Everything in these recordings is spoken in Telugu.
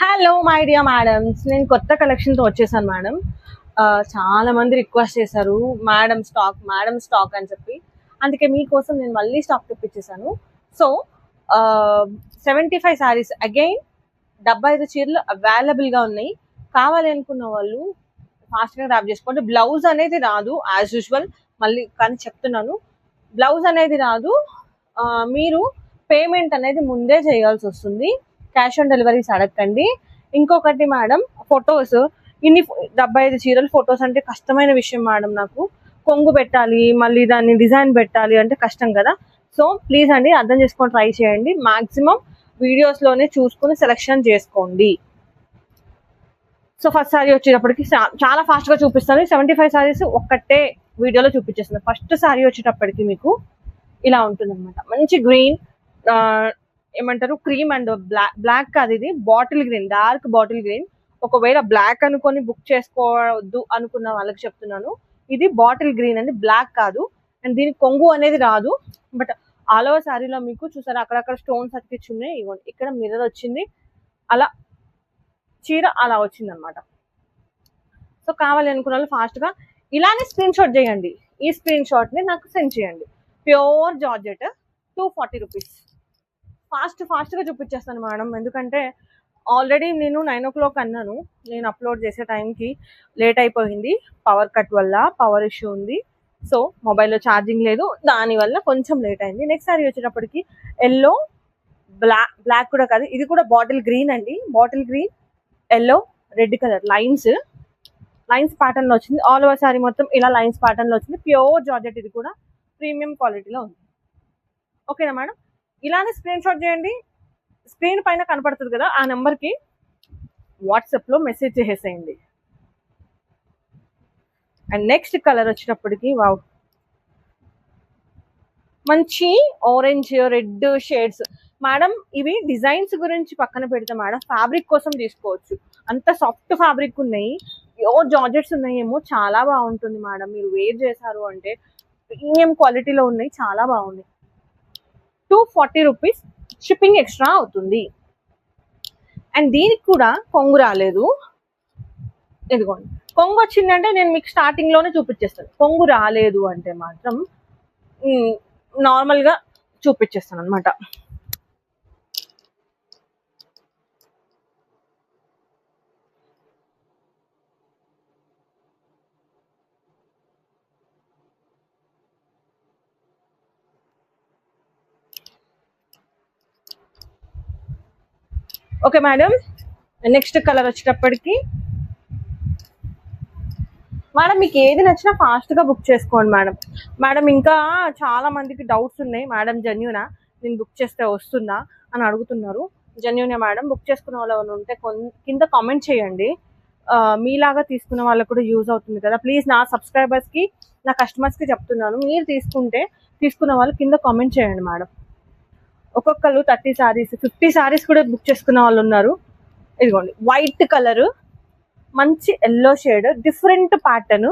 హలో మై డియర్ మేడమ్స్, నేను కొత్త కలెక్షన్తో వచ్చేసాను మేడం. చాలా మంది రిక్వెస్ట్ చేశారు మేడం స్టాక్ అని చెప్పి. అందుకే మీకోసం నేను మళ్ళీ స్టాక్ తెప్పించేసాను. సో 75 శారీస్ అగైన్ 75 చీరలు అవైలబుల్గా ఉన్నాయి. కావాలి అనుకున్న వాళ్ళు ఫాస్ట్గా గ్రాప్ చేసుకోండి. బ్లౌజ్ అనేది రాదు యాజ్ యూజువల్, మళ్ళీ కానీ చెప్తున్నాను, బ్లౌజ్ అనేది రాదు. మీరు పేమెంట్ అనేది ముందే చేయాల్సి వస్తుంది. క్యాష్ ఆన్ డెలివరీస్ అడగండి. ఇంకొకటి మేడం, ఫొటోస్ ఇన్ని 75 చీరలు ఫొటోస్ అంటే కష్టమైన విషయం మేడం. నాకు కొంగు పెట్టాలి, మళ్ళీ దాన్ని డిజైన్ పెట్టాలి అంటే కష్టం కదా. సో ప్లీజ్ అండి, అర్థం చేసుకొని ట్రై చేయండి. మాక్సిమం వీడియోస్లోనే చూసుకుని సెలెక్షన్ చేసుకోండి. సో ఫస్ట్ సారీ వచ్చేటప్పటికి చాలా ఫాస్ట్గా చూపిస్తాను. 75 సారీస్ ఒక్కటే వీడియోలో చూపించేస్తాను. ఫస్ట్ సారీ వచ్చేటప్పటికి మీకు ఇలా ఉంటుంది అనమాట. మంచి గ్రీన్, ఏమంటారు, క్రీమ్ అండ్ బ్లాక్ కాదు, ఇది bottle green, dark bottle green. ఒకవేళ బ్లాక్ అనుకొని బుక్ చేసుకోవద్దు అనుకున్న వాళ్ళకి చెప్తున్నాను, ఇది బాటిల్ గ్రీన్ అండి, బ్లాక్ కాదు. అండ్ దీనికి కొంగు అనేది రాదు. బట్ ఆల్ ఓవర్ శారీలో మీకు చూసారా, అక్కడక్కడ స్టోన్స్ అతికిచ్చి ఉన్నాయి. ఇవ్వండి, ఇక్కడ మిర్రర్ వచ్చింది, అలా చీర అలా వచ్చింది అనమాట. సో కావాలి అనుకున్న వాళ్ళు ఫాస్ట్గా ఇలానే స్క్రీన్ షాట్ చేయండి. ఈ స్క్రీన్ షాట్ని నాకు సెండ్ చేయండి. Pure georgette, 240 rupees. ఫాస్ట్గా చూపించేస్తాను మేడం, ఎందుకంటే ఆల్రెడీ నేను 9 o'clock అన్నాను. నేను అప్లోడ్ చేసే టైంకి లేట్ అయిపోయింది. పవర్ కట్ వల్ల, పవర్ ఇష్యూ ఉంది. సో మొబైల్లో ఛార్జింగ్ లేదు, దానివల్ల కొంచెం లేట్ అయింది. నెక్స్ట్ సారీ వచ్చేటప్పటికి ఎల్లో, బ్లాక్ కూడా కాదు, ఇది కూడా బాటిల్ గ్రీన్ అండి. Bottle green, yellow, red colour lines pattern లో వచ్చింది. ఆల్ ఓవర్ సారీ మొత్తం ఇలా లైన్స్ ప్యాటర్న్ లో వచ్చింది. ప్యూర్ జార్జెట్, ఇది కూడా ప్రీమియం క్వాలిటీలో ఉంది. ఓకేనా మేడం? ఇలానే స్క్రీన్ షాట్ చేయండి. స్క్రీన్ పైన కనపడుతుంది కదా, ఆ నెంబర్కి వాట్సాప్లో మెసేజ్ చేసేసేయండి. అండ్ నెక్స్ట్ కలర్ వచ్చేటప్పటికి వావ్, మంచి ఆరెంజ్ రెడ్ షేడ్స్ మేడం. ఇవి డిజైన్స్ గురించి పక్కన పెడితే మేడం, ఫ్యాబ్రిక్ కోసం తీసుకోవచ్చు. అంత సాఫ్ట్ ఫ్యాబ్రిక్ ఉన్నాయి, ప్యూర్ జార్జెట్స్ ఉన్నాయేమో, చాలా బాగుంటుంది మేడం. మీరు వేర్ చేశారు అంటే ప్రీమియం క్వాలిటీలో ఉన్నాయి, చాలా బాగున్నాయి. 240 రూపీస్, షిప్పింగ్ ఎక్స్ట్రా అవుతుంది. అండ్ దీనికి కూడా కొంగు రాలేదు. ఇదిగోండి, కొంగు వచ్చిందంటే నేను మీకు స్టార్టింగ్లోనే చూపించేస్తాను. కొంగు రాలేదు అంటే మాత్రం నార్మల్గా చూపించేస్తాను అనమాట. ఓకే మేడం, నెక్స్ట్ కలర్ వచ్చేటప్పటికి మేడం మీకు ఏది నచ్చినా ఫాస్ట్గా బుక్ చేసుకోండి మేడం. ఇంకా చాలా మందికి డౌట్స్ ఉన్నాయి. మేడం జెన్యూనా, నేను బుక్ చేస్తే వస్తుందా అని అడుగుతున్నారు. జెన్యూనే మేడం. బుక్ చేసుకున్న వాళ్ళు ఉంటే కింద కామెంట్ చేయండి. మీలాగా తీసుకున్న వాళ్ళకు కూడా యూజ్ అవుతుంది కదా. ప్లీజ్ నా సబ్స్క్రైబర్స్కి, నా కస్టమర్స్కి చెప్తున్నాను, మీరు తీసుకున్న వాళ్ళు కింద కామెంట్ చేయండి మేడం. ఒక్కొక్కరు 30 సారీస్ 50 సారీస్ కూడా బుక్ చేసుకున్న వాళ్ళు ఉన్నారు. ఇదిగోండి, వైట్ కలరు, మంచి ఎల్లో షేడ్, డిఫరెంట్ ప్యాటర్న్,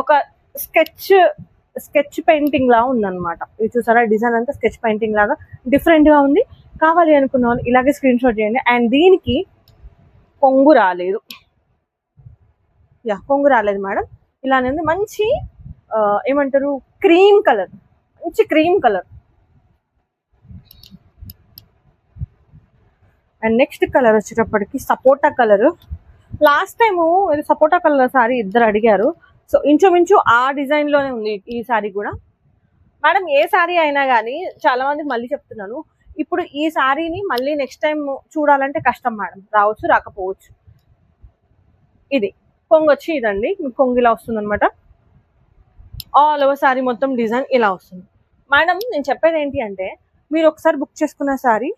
ఒక స్కెచ్ పెయింటింగ్ లాగా ఉందన్నమాట. ఇది చూసారా, డిజైన్ అంతా స్కెచ్ పెయింటింగ్ లాగా డిఫరెంట్గా ఉంది. కావాలి అనుకున్న వాళ్ళు ఇలాగే స్క్రీన్ షాట్ చేయండి. అండ్ దీనికి కొంగు రాలేదు, కొంగు రాలేదు మేడం. ఇలానే ఉంది, మంచి ఏమంటారు, క్రీమ్ కలర్, మంచి cream colour. And next colour వచ్చేటప్పటికి సపోటా కలర్. లాస్ట్ టైము సపోటా కలర్ సారీ ఇద్దరు అడిగారు. సో ఇంచుమించు ఆ డిజైన్లోనే ఉంది ఈ సారీ కూడా మేడం. ఏ సారీ అయినా కానీ చాలా మందికి మళ్ళీ చెప్తున్నాను, ఇప్పుడు ఈ సారీని మళ్ళీ నెక్స్ట్ టైం చూడాలంటే కష్టం మేడం, రావచ్చు రాకపోవచ్చు. ఇది కొంగు వచ్చి ఇదండి, కొంగు ఇలా వస్తుంది అనమాట. ఆల్ ఓవర్ సారీ మొత్తం డిజైన్ ఇలా వస్తుంది మేడం. నేను చెప్పేది ఏంటి అంటే, మీరు ఒకసారి బుక్ చేసుకున్న సారీ,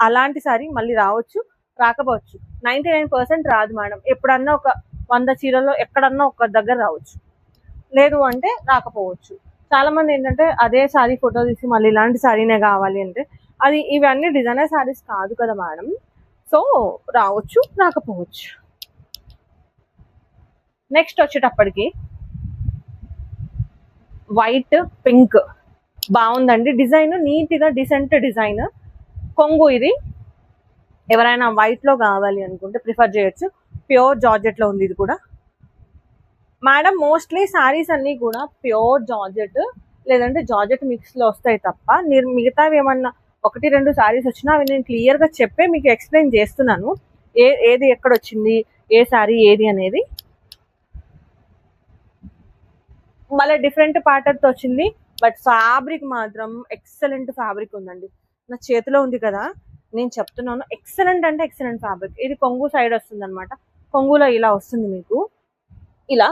అలాంటి సారీ మళ్ళీ రావచ్చు రాకపోవచ్చు. 99% రాదు మేడం. ఎప్పుడన్నా ఒక 100 చీరల్లో ఎక్కడన్నా ఒక దగ్గర రావచ్చు, లేదు అంటే రాకపోవచ్చు. చాలా మంది ఏంటంటే అదే సారీ ఫోటో తీసి మళ్ళీ ఇలాంటి సారీనే కావాలి అంటే, ఇవన్నీ డిజైనర్ సారీస్ కాదు కదా మేడం. సో రావచ్చు రాకపోవచ్చు. నెక్స్ట్ వచ్చేటప్పటికి వైట్ పింక్ బాగుందండి. డిజైన్ నీట్గా డీసెంట్ డిజైన్. కొంగు ఇది ఎవరైనా వైట్ లో కావాలి అనుకుంటే ప్రిఫర్ చేయొచ్చు. ప్యూర్ జార్జెట్ లో ఉంది ఇది కూడా మేడం. మోస్ట్లీ సారీస్ అన్ని కూడా ప్యూర్ జార్జెట్ లేదంటే జార్జెట్ మిక్స్ లో వస్తాయి తప్ప మిగతావి ఏమన్నా 1-2 సారీస్ వచ్చినా అవి నేను క్లియర్ గా చెప్పే మీకు ఎక్స్ప్లెయిన్ చేస్తున్నాను. ఏది ఎక్కడ వచ్చింది, ఏ సారీ ఏది అనేది. మళ్ళీ డిఫరెంట్ ప్యాటర్న్ తో వచ్చింది. బట్ ఫ్యాబ్రిక్ మాత్రం ఎక్సలెంట్ ఫ్యాబ్రిక్ ఉందండి. నా చేతిలో ఉంది కదా, నేను చెప్తున్నాను ఎక్సలెంట్ అంటే ఎక్సలెంట్ ఫ్యాబ్రిక్. ఇది కొంగు సైడ్ వస్తుంది అనమాట. కొంగులో ఇలా వస్తుంది మీకు ఇలా.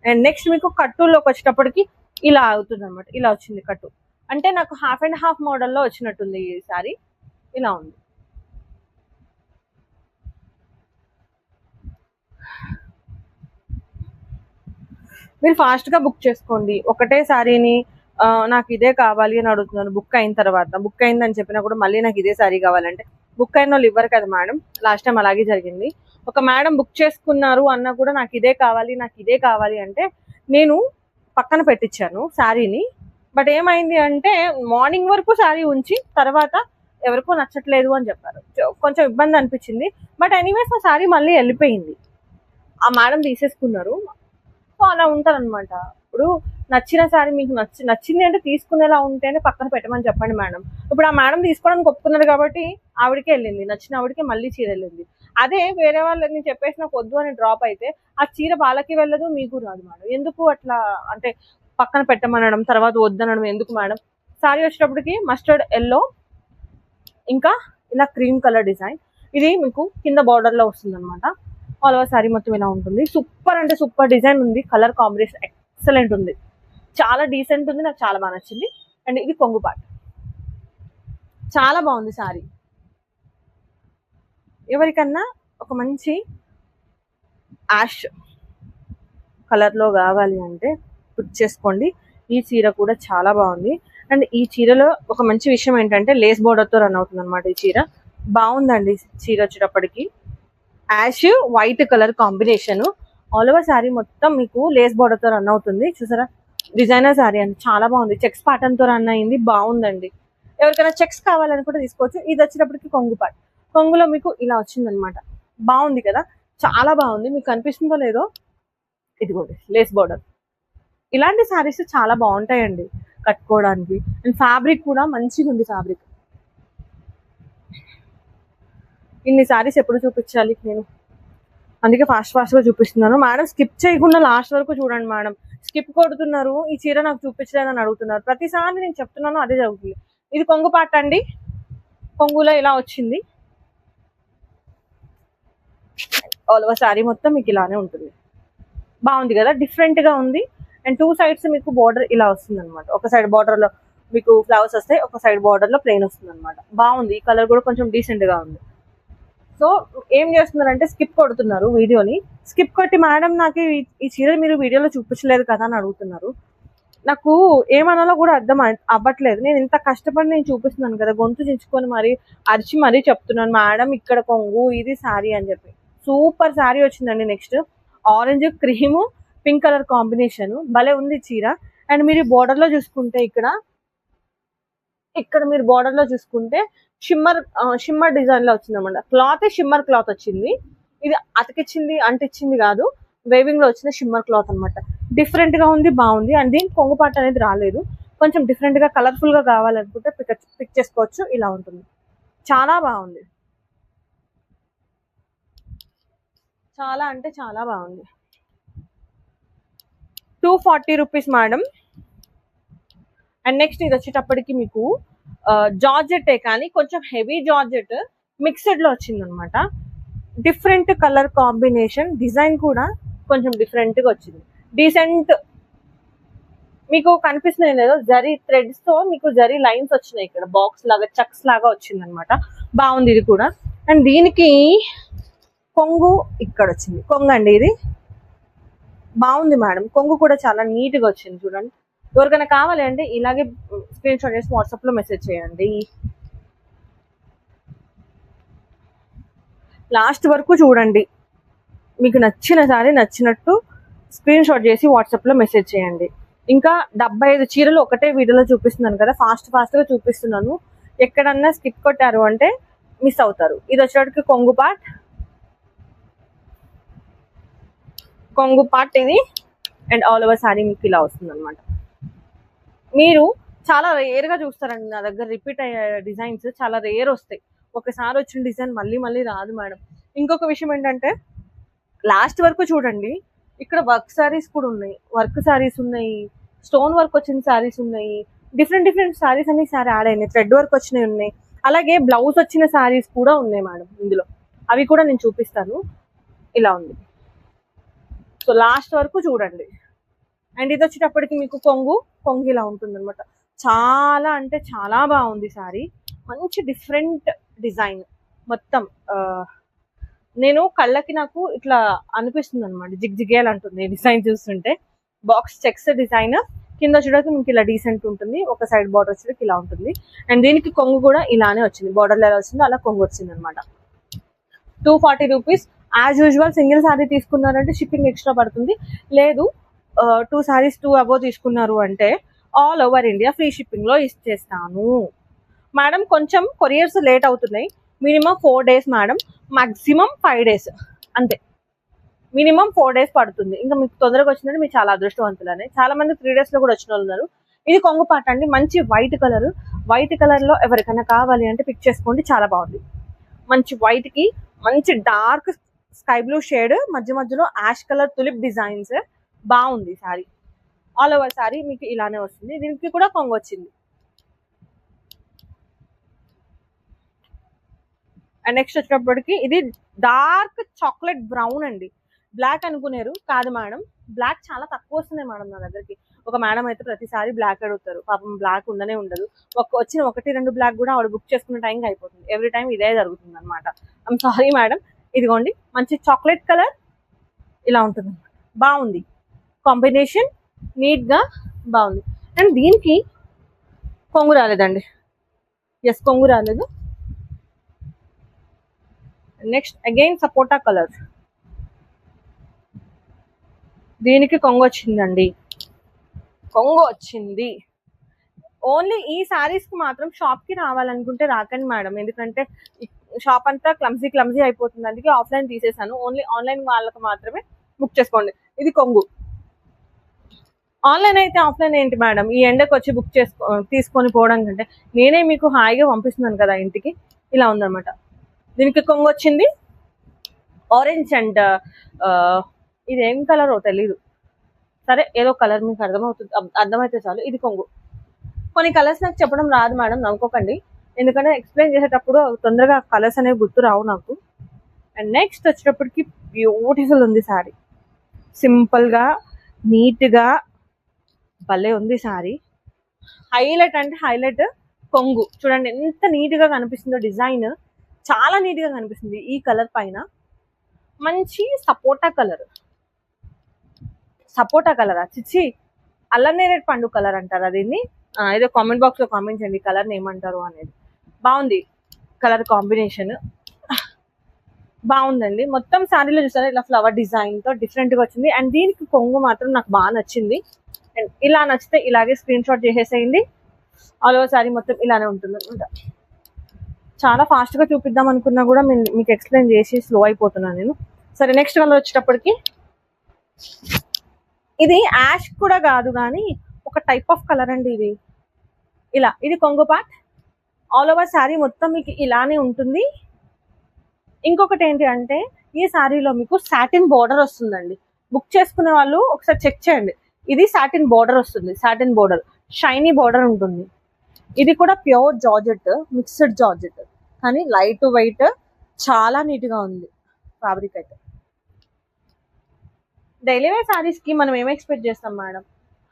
అండ్ నెక్స్ట్ మీకు కట్టులోకి వచ్చేటప్పటికి ఇలా అవుతుంది అనమాట. ఇలా వచ్చింది కట్టు అంటే నాకు 50/2 మోడల్లో వచ్చినట్టుంది ఈ సారీ. ఇలా ఉంది. మీరు ఫాస్ట్ గా బుక్ చేసుకోండి. ఒకటే సారీని నాకు ఇదే కావాలి అని అడుగుతున్నాను. బుక్ అయిన తర్వాత బుక్ అయిందని చెప్పినా కూడా మళ్ళీ నాకు ఇదే సారీ కావాలంటే బుక్ అయిన వాళ్ళు ఇవ్వరు కదా మేడం. లాస్ట్ టైం అలాగే జరిగింది. ఒక మేడం బుక్ చేసుకున్నారు అన్నా కూడా నాకు ఇదే కావాలి అంటే నేను పక్కన పెట్టించాను శారీని. బట్ ఏమైంది అంటే మార్నింగ్ వరకు శారీ ఉంచి తర్వాత ఎవరికో నచ్చట్లేదు అని చెప్పారు. కొంచెం ఇబ్బంది అనిపించింది. బట్ ఎనీవేస్ ఆ శారీ మళ్ళీ వెళ్ళిపోయింది. ఆ మేడం తీసేసుకున్నారు. సో అలా ఉంటారు అనమాట. ఇప్పుడు నచ్చిన సారీ మీకు నచ్చింది అంటే తీసుకునేలా ఉంటేనే పక్కన పెట్టమని చెప్పండి మేడం. ఇప్పుడు ఆ మేడం తీసుకోవడానికి ఒప్పుకున్నారు కాబట్టి ఆవిడకే వెళ్ళింది, నచ్చిన ఆవిడకే మళ్ళీ చీర వెళ్ళింది. అదే వేరే వాళ్ళు నేను చెప్పేసి నాకు వద్దు అని డ్రాప్ అయితే ఆ చీర వాళ్ళకి వెళ్ళదు, మీకు రాదు మేడం. ఎందుకు అట్లా అంటే పక్కన పెట్టమనడం తర్వాత వద్దనడం ఎందుకు మేడం? సారీ వచ్చేటప్పటికి మస్టర్డ్ ఎల్లో ఇంకా ఇలా క్రీమ్ కలర్ డిజైన్. ఇది మీకు కింద బార్డర్ లో వస్తుంది అనమాట. ఆల్ ఓవర్ సారీ మొత్తం ఇలా ఉంటుంది. సూపర్ అంటే సూపర్ డిజైన్ ఉంది. కలర్ కాంబినేషన్ ఎక్సలెంట్ ఉంది. చాలా డీసెంట్ ఉంది. నాకు చాలా బాగా నచ్చింది. అండ్ ఇది కొంగు పార్ట్ చాలా బాగుంది సారీ. ఎవరికన్నా ఒక మంచి యాష్ కలర్ లో కావాలి అంటే బుక్ చేసుకోండి. ఈ చీర కూడా చాలా బాగుంది. అండ్ ఈ చీరలో ఒక మంచి విషయం ఏంటంటే లేస్ బోర్డర్ తో రన్ అవుతుంది అనమాట. ఈ చీర బాగుందండి. చీర వచ్చేటప్పటికి ash white colour combination. All over sari మొత్తం మీకు లేస్ బోర్డర్ తో రన్ అవుతుంది. చూసారా, డిజైనర్ శారీ అండి. చాలా బాగుంది. చెక్స్ ప్యాటర్న్ తో రన్ అయింది. బాగుందండి. ఎవరికైనా చెక్స్ కావాలని కూడా తీసుకోవచ్చు. ఇది వచ్చేటప్పటికి కొంగు పార్ట్. కొంగులో మీకు ఇలా వచ్చింది అనమాట. బాగుంది కదా, చాలా బాగుంది. మీకు కనిపిస్తుందో లేదో, ఇదిగోండి లేస్ బోర్డర్. ఇలాంటి శారీస్ చాలా బాగుంటాయండి కట్టుకోవడానికి. అండ్ ఫ్యాబ్రిక్ కూడా మంచిగా ఉంది. ఫ్యాబ్రిక్ ఇన్ని శారీస్ ఎప్పుడు చూపించాలి నేను, అందుకే ఫాస్ట్ గా చూపిస్తున్నాను మేడం. స్కిప్ చేయకుండా లాస్ట్ వరకు చూడండి మేడం. స్కిప్ కొడుతున్నారు, ఈ చీర నాకు చూపించలేదని అడుగుతున్నారు. ప్రతిసారి నేను చెప్తున్నాను అదే జరుగుతుంది. ఇది కొంగు పాట అండి. కొంగులో ఇలా వచ్చింది. ఆల్ ఓవర్ శారీ మొత్తం మీకు ఇలానే ఉంటుంది. బాగుంది కదా, డిఫరెంట్ గా ఉంది. అండ్ 2 సైడ్స్ మీకు బార్డర్ ఇలా వస్తుంది అనమాట. ఒక సైడ్ బార్డర్ లో మీకు ఫ్లవర్స్ వస్తాయి, ఒక సైడ్ బార్డర్ లో ప్లెయిన్ వస్తుంది అనమాట. బాగుంది. ఈ కలర్ కూడా కొంచెం డీసెంట్ గా ఉంది. సో ఏం చేస్తున్నారంటే స్కిప్ కొడుతున్నారు వీడియోని. స్కిప్ కొట్టి మేడం నాకు ఈ చీర మీరు వీడియోలో చూపించలేదు కదా అని అడుగుతున్నారు. నాకు ఏమనాలో కూడా అర్థం అవ్వట్లేదు. నేను ఇంత కష్టపడి నేను చూపిస్తున్నాను కదా, గొంతు చించుకొని మరీ అరిచి మరీ చెప్తున్నాను మేడం ఇక్కడ కొంగు ఇది శారీ అని చెప్పి. సూపర్ శారీ వచ్చిందండి. Next orange cream pink colour combination భలే ఉంది చీర. అండ్ మీరు బోర్డర్ లో చూసుకుంటే ఇక్కడ మీరు బోర్డర్ లో చూసుకుంటే షిమ్మర్ డిజైన్ లో వచ్చింది అనమాట. క్లాత్ షిమ్మర్ క్లాత్ వచ్చింది. ఇది అతికిచ్చింది అంటిచ్చింది కాదు, వేవింగ్ లో వచ్చిన షిమ్మర్ క్లాత్ అనమాట. డిఫరెంట్ గా ఉంది, బాగుంది. అండ్ దీనికి కొంగు పార్ట్ అనేది రాలేదు. కొంచెం డిఫరెంట్ గా కలర్ఫుల్ గా కావాలనుకుంటే పిక్ చేసుకోవచ్చు. ఇలా ఉంటుంది. చాలా బాగుంది. చాలా అంటే చాలా బాగుంది. 240 రూపీస్ మేడం. అండ్ నెక్స్ట్ ఇది వచ్చేటప్పటికి మీకు జార్జెట్ కానీ కొంచెం హెవీ జార్జెట్ మిక్స్డ్ లో వచ్చింది అనమాట. డిఫరెంట్ కలర్ కాంబినేషన్, డిజైన్ కూడా కొంచెం డిఫరెంట్ గా వచ్చింది. డీసెంట్ మీకు కనిపిస్తున్నాయి లేదో జరీ థ్రెడ్స్ తో మీకు జరీ లైన్స్ వచ్చినాయి. ఇక్కడ బాక్స్ లాగా చక్స్ లాగా వచ్చింది అనమాట. బాగుంది ఇది కూడా. అండ్ దీనికి కొంగు ఇక్కడ వచ్చింది. కొంగు అండి ఇది. బాగుంది మేడం. కొంగు కూడా చాలా నీట్ గా వచ్చింది చూడండి. ఎవరికైనా కావాలి అంటే ఇలాగే స్క్రీన్ షాట్ చేసి వాట్సాప్ లో మెసేజ్ చేయండి. లాస్ట్ వరకు చూడండి. మీకు నచ్చిన సారీ నచ్చినట్టు స్క్రీన్ షాట్ చేసి వాట్సాప్ లో మెసేజ్ చేయండి. ఇంకా 75 చీరలు ఒకటే వీడియోలో చూపిస్తున్నాను కదా, ఫాస్ట్ గా చూపిస్తున్నాను. ఎక్కడన్నా స్కిప్ కొట్టారు అంటే మిస్ అవుతారు. ఇది వచ్చేటికి కొంగు పార్ట్ ఇది. అండ్ ఆల్ ఓవర్ సారీ మీకు ఇలా వస్తుంది అనమాట. మీరు చాలా రేర్ గా చూస్తారండి నా దగ్గర రిపీట్ అయ్యే డిజైన్స్ చాలా రేర్ వస్తాయి. ఒకసారి వచ్చిన డిజైన్ మళ్ళీ మళ్ళీ రాదు మేడం. ఇంకొక విషయం ఏంటంటే లాస్ట్ వరకు చూడండి, ఇక్కడ వర్క్ సారీస్ కూడా ఉన్నాయి, వర్క్ సారీస్ ఉన్నాయి, స్టోన్ వర్క్ వచ్చిన సారీస్ ఉన్నాయి, డిఫరెంట్ సారీస్ అన్ని సారీ యాడ్ అయినాయి, థ్రెడ్ వర్క్ వచ్చినవి ఉన్నాయి, అలాగే బ్లౌజ్ వచ్చిన సారీస్ కూడా ఉన్నాయి మేడం ఇందులో. అవి కూడా నేను చూపిస్తాను. ఇలా ఉంది, సో లాస్ట్ వరకు చూడండి. అండ్ ఇది వచ్చేటప్పటికి మీకు కొంగు ఇలా ఉంటుంది అనమాట. చాలా అంటే చాలా బాగుంది సారీ, మంచి డిఫరెంట్ డిజైన్ మొత్తం. నేను కళ్ళకి నాకు ఇట్లా అనిపిస్తుంది అనమాట, జిగ్జిగేయాలి అంటుంది డిజైన్ చూస్తుంటే. బాక్స్ చెక్స్ డిజైన్, కింద వచ్చేటప్పుడు మీకు ఇలా డీసెంట్ ఉంటుంది, ఒక సైడ్ బార్డర్ వచ్చేటప్పుడు ఇలా ఉంటుంది. అండ్ దీనికి కొంగు కూడా ఇలానే వచ్చింది, బార్డర్ ఎలా వచ్చిందో అలా కొంగు వచ్చింది అనమాట. 240 rupees. As usual single sari తీసుకున్నారంటే షిప్పింగ్ ఎక్స్ట్రా పడుతుంది. లేదు 2 సారీస్ 2 అబోవ్ తీసుకున్నారు అంటే all over India free shipping లో ఇచ్చేస్తాను మేడం. కొంచెం కొరియర్స్ లేట్ అవుతున్నాయి, minimum 4 days madam, maximum 5 days అంతే. మినిమం 4 డేస్ పడుతుంది. ఇంకా మీకు తొందరగా వచ్చిందంటే మీరు చాలా అదృష్టవంతులనే. చాలా మంది 3 డేస్ లో కూడా వచ్చిన వాళ్ళు ఉన్నారు. ఇది కొంగు పాట అండి, మంచి వైట్ కలర్ లో ఎవరికైనా కావాలి అంటే పిక్ చేసుకోండి, చాలా బాగుంది. మంచి వైట్ కి మంచి డార్క్ స్కై బ్లూ షేడ్, మధ్యలో యాష్ కలర్ తులిప్ డిజైన్స్, బాగుంది సారీ. ఆల్ ఓవర్ సారీ మీకు ఇలానే వస్తుంది. దీనికి కూడా కొంగు వచ్చింది. అండ్ నెక్స్ట్ వచ్చేటప్పటికి ఇది డార్క్ చాక్లెట్ బ్రౌన్ అండి. బ్లాక్ అనుకునేరు, కాదు మేడం, బ్లాక్ చాలా తక్కువ వస్తున్నాయి మేడం నా దగ్గరికి. ఒక మేడం అయితే ప్రతిసారి బ్లాక్ అడుగుతారు, పాపం బ్లాక్ ఉండనే ఉండదు. వచ్చిన 1-2 బ్లాక్ కూడా ఆవిడ బుక్ చేసుకున్న టైంకి అయిపోతుంది. ఎవ్రీ టైం ఇదే జరుగుతుంది అనమాట. I'm sorry madam. ఇదిగోండి మంచి చాక్లెట్ కలర్ ఇలా ఉంటుంది, బాగుంది కాంబినేషన్, నీట్ గా బాగుంది. అండ్ దీనికి కొంగు రాలేదండి, ఎస్ కొంగు రాలేదు. నెక్స్ట్ అగైన్ సపోటా కలర్, దీనికి కొంగు వచ్చిందండి, కొంగు వచ్చింది. ఓన్లీ ఈ సారీస్ కి మాత్రం షాప్ కి రావాలనుకుంటే రాకండి మేడం, ఎందుకంటే షాప్ అంతా క్లమ్జీ అయిపోతుంది. అందుకే ఆఫ్లైన్ తీసేసాను, ఓన్లీ ఆన్లైన్ వాళ్ళకి మాత్రమే బుక్ చేసుకోండి. ఇది కొంగు. ఆన్లైన్ అయితే ఆఫ్లైన్ ఏంటి మేడం, ఈ ఎండకు వచ్చి బుక్ తీసుకొని పోవడం కంటే నేనే మీకు హాయిగా పంపిస్తున్నాను కదా ఇంటికి. ఇలా ఉందన్నమాట. దీనికి కొంగు వచ్చింది ఆరెంజ్ అండ్ ఇది ఏం కలరో తెలీదు, సరే ఏదో కలర్ మీకు అర్థమైతే చాలు. ఇది కొంగు. కొన్ని కలర్స్ నాకు చెప్పడం రాదు మేడం, నవ్వుకోకండి, ఎందుకంటే ఎక్స్ప్లెయిన్ చేసేటప్పుడు తొందరగా కలర్స్ అనేవి గుర్తు రావు నాకు. అండ్ నెక్స్ట్ వచ్చేటప్పటికి బ్యూటిఫుల్ ఉంది సారీ, సింపుల్ గా నీట్ గా భలే ఉంది సారీ. హైలైట్ అంటే హైలైట్ కొంగు చూడండి ఎంత నీట్ గా కనిపిస్తుందో, డిజైన్ చాలా నీట్ గా కనిపిస్తుంది ఈ కలర్ పైన. మంచి సపోటా కలర్ చిచ్చి అల్లనేరేడు పండు కలర్ అంటారా దీన్ని, ఏదో కామెంట్ బాక్స్ లో కామెంట్ చేయండి కలర్ ఏమంటారు అనేది. బాగుంది కలర్ కాంబినేషన్, బాగుందండి. మొత్తం శారీలో చూసారా ఇలా ఫ్లవర్ డిజైన్ తో డిఫరెంట్ గా వచ్చింది. అండ్ దీనికి కొంగు మాత్రం నాకు బాగా నచ్చింది. అండ్ ఇలా నచ్చితే ఇలాగే స్క్రీన్ షాట్ చేసేసేయండి. ఆల్ ఓవర్ శారీ మొత్తం ఇలానే ఉంటుంది అనమాట. చాలా ఫాస్ట్ గా చూపిద్దాం అనుకున్నా కూడా మీకు ఎక్స్ప్లెయిన్ చేసి స్లో అయిపోతున్నాను నేను. సరే నెక్స్ట్ కలర్ వచ్చేటప్పటికి ఇది యాష్ కూడా కాదు కానీ ఒక టైప్ ఆఫ్ కలర్ అండి ఇది. ఇలా ఇది కొంగు పార్ట్, ఆల్ ఓవర్ శారీ మొత్తం మీకు ఇలానే ఉంటుంది. ఇంకొకటి ఏంటి అంటే ఈ శారీలో మీకు సాటిన్ బోర్డర్ వస్తుందండి. బుక్ చేసుకునే వాళ్ళు ఒకసారి చెక్ చేయండి, ఇది సాటిన్ బోర్డర్ వస్తుంది, సాటిన్ బోర్డర్, షైనీ బోర్డర్ ఉంటుంది. ఇది కూడా ప్యూర్ జార్జెట్, మిక్స్డ్ జార్జెట్, కానీ లైట్ వెయిట్, చాలా నీట్ గా ఉంది ఫ్యాబ్రిక్ అయితే. డైలీ వేర్ సారీస్ కి మనం ఏం ఎక్స్పెక్ట్ చేస్తాం మేడం,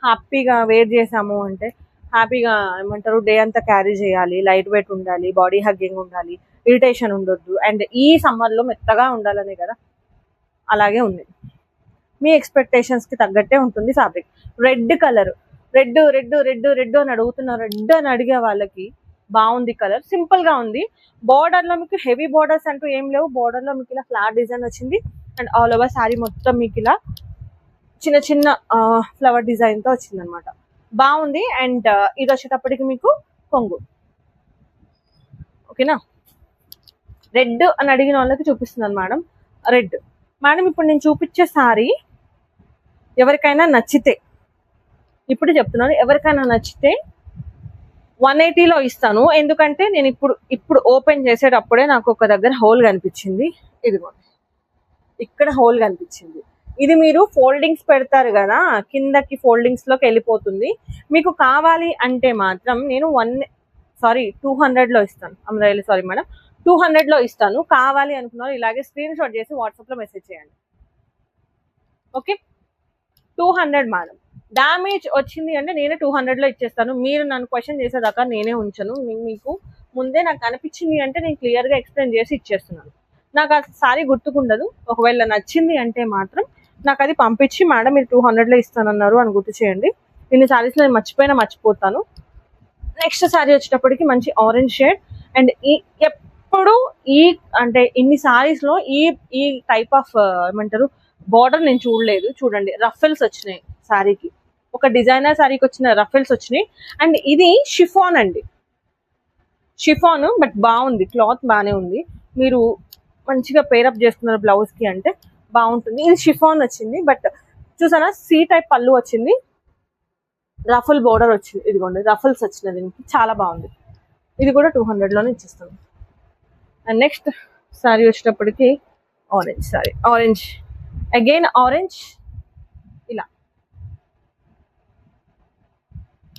హ్యాపీగా వేర్ చేసాము అంటే హ్యాపీగా ఏమంటారు డే అంతా క్యారీ చేయాలి, లైట్ వెయిట్ ఉండాలి, బాడీ హగ్గింగ్ ఉండాలి, ఇరిటేషన్ ఉండొద్దు, అండ్ ఈ సమ్మర్ లో మెత్తగా ఉండాలనే కదా. అలాగే ఉంది, మీ ఎక్స్పెక్టేషన్స్ కి తగ్గట్టే ఉంటుంది ఫ్యాబ్రిక్. రెడ్ కలర్, రెడ్ అని అడుగుతున్నారు, రెడ్ అని అడిగే వాళ్ళకి బాగుంది కలర్, సింపుల్ గా ఉంది. బార్డర్ లో మీకు హెవీ బార్డర్స్ అంటూ ఏం లేవు, బార్డర్ లో మీకు ఇలా ఫ్లాట్ డిజైన్ వచ్చింది. అండ్ ఆల్ ఓవర్ శారీ మొత్తం మీకు ఇలా చిన్న చిన్న ఫ్లవర్ డిజైన్ తో వచ్చింది అనమాట. బాగుంది. అండ్ ఇది వచ్చేటప్పటికి మీకు కొంగు. ఓకేనా, రెడ్ అని అడిగిన వాళ్ళకి చూపిస్తున్నాను మేడం. రెడ్ మేడం, ఇప్పుడు నేను చూపించే సారీ ఎవరికైనా నచ్చితే, ఇప్పుడు చెప్తున్నాను, ఎవరికైనా నచ్చితే 180లో ఇస్తాను. ఎందుకంటే నేను ఇప్పుడు ఓపెన్ చేసేటప్పుడే నాకు ఒక దగ్గర హోల్ కనిపించింది. ఇదిగోండి, ఇక్కడ హోల్ కనిపించింది. ఇది మీరు ఫోల్డింగ్స్ పెడతారు కదా, కిందకి ఫోల్డింగ్స్ లోకి వెళ్ళిపోతుంది. మీకు కావాలి అంటే మాత్రం నేను 200లో ఇస్తాను. సారీ మేడం, 200లో ఇస్తాను. కావాలి అనుకున్నారు ఇలాగే స్క్రీన్ షాట్ చేసి వాట్సాప్ లో మెసేజ్ చేయండి. Okay, 200 madam. డ్యామేజ్ వచ్చింది అంటే నేనే 200లో ఇచ్చేస్తాను. మీరు నన్ను క్వశ్చన్ చేసేదాకా నేనే ఉంచను. మీకు ముందే నాకు అనిపించింది అంటే నేను క్లియర్ గా ఎక్స్ప్లెయిన్ చేసి ఇచ్చేస్తున్నాను. నాకు ఆ సారీ గుర్తుకుండదు. ఒకవేళ నచ్చింది అంటే మాత్రం నాకు అది పంపించి మేడం మీరు 200లో ఇస్తానన్నారు అని గుర్తు చేయండి. ఇన్ని సారీస్ నేను మర్చిపోతాను. నెక్స్ట్ సారీ వచ్చేటప్పటికి మంచి ఆరెంజ్ షేడ్. అండ్ ఎప్పుడు అంటే ఇన్ని సారీస్ లో ఈ టైప్ ఆఫ్ ఏమంటారు బార్డర్ నేను చూడలేదు. చూడండి, రఫెల్స్ వచ్చినాయి సారీకి. ఒక డిజైనర్ సారీకి వచ్చిన రఫెల్స్ వచ్చినాయి. అండ్ ఇది షిఫాన్ అండి, షిఫాన్. బట్ బాగుంది, క్లాత్ బాగానే ఉంది. మీరు మంచిగా పేరప్ చేసుకున్నారు బ్లౌజ్ కి అంటే బాగుంటుంది. ఇది షిఫాన్ వచ్చింది. బట్ చూసారా, సి టైప్ పళ్ళు వచ్చింది, రఫుల్ బోర్డర్ వచ్చింది. ఇదిగోండి, రఫుల్స్ వచ్చినాయి దీనికి, చాలా బాగుంది. ఇది కూడా 200లోనే ఇచ్చేస్తాను. అండ్ నెక్స్ట్ సారీ వచ్చేటప్పటికి orange sorry, orange again orange ఇలా.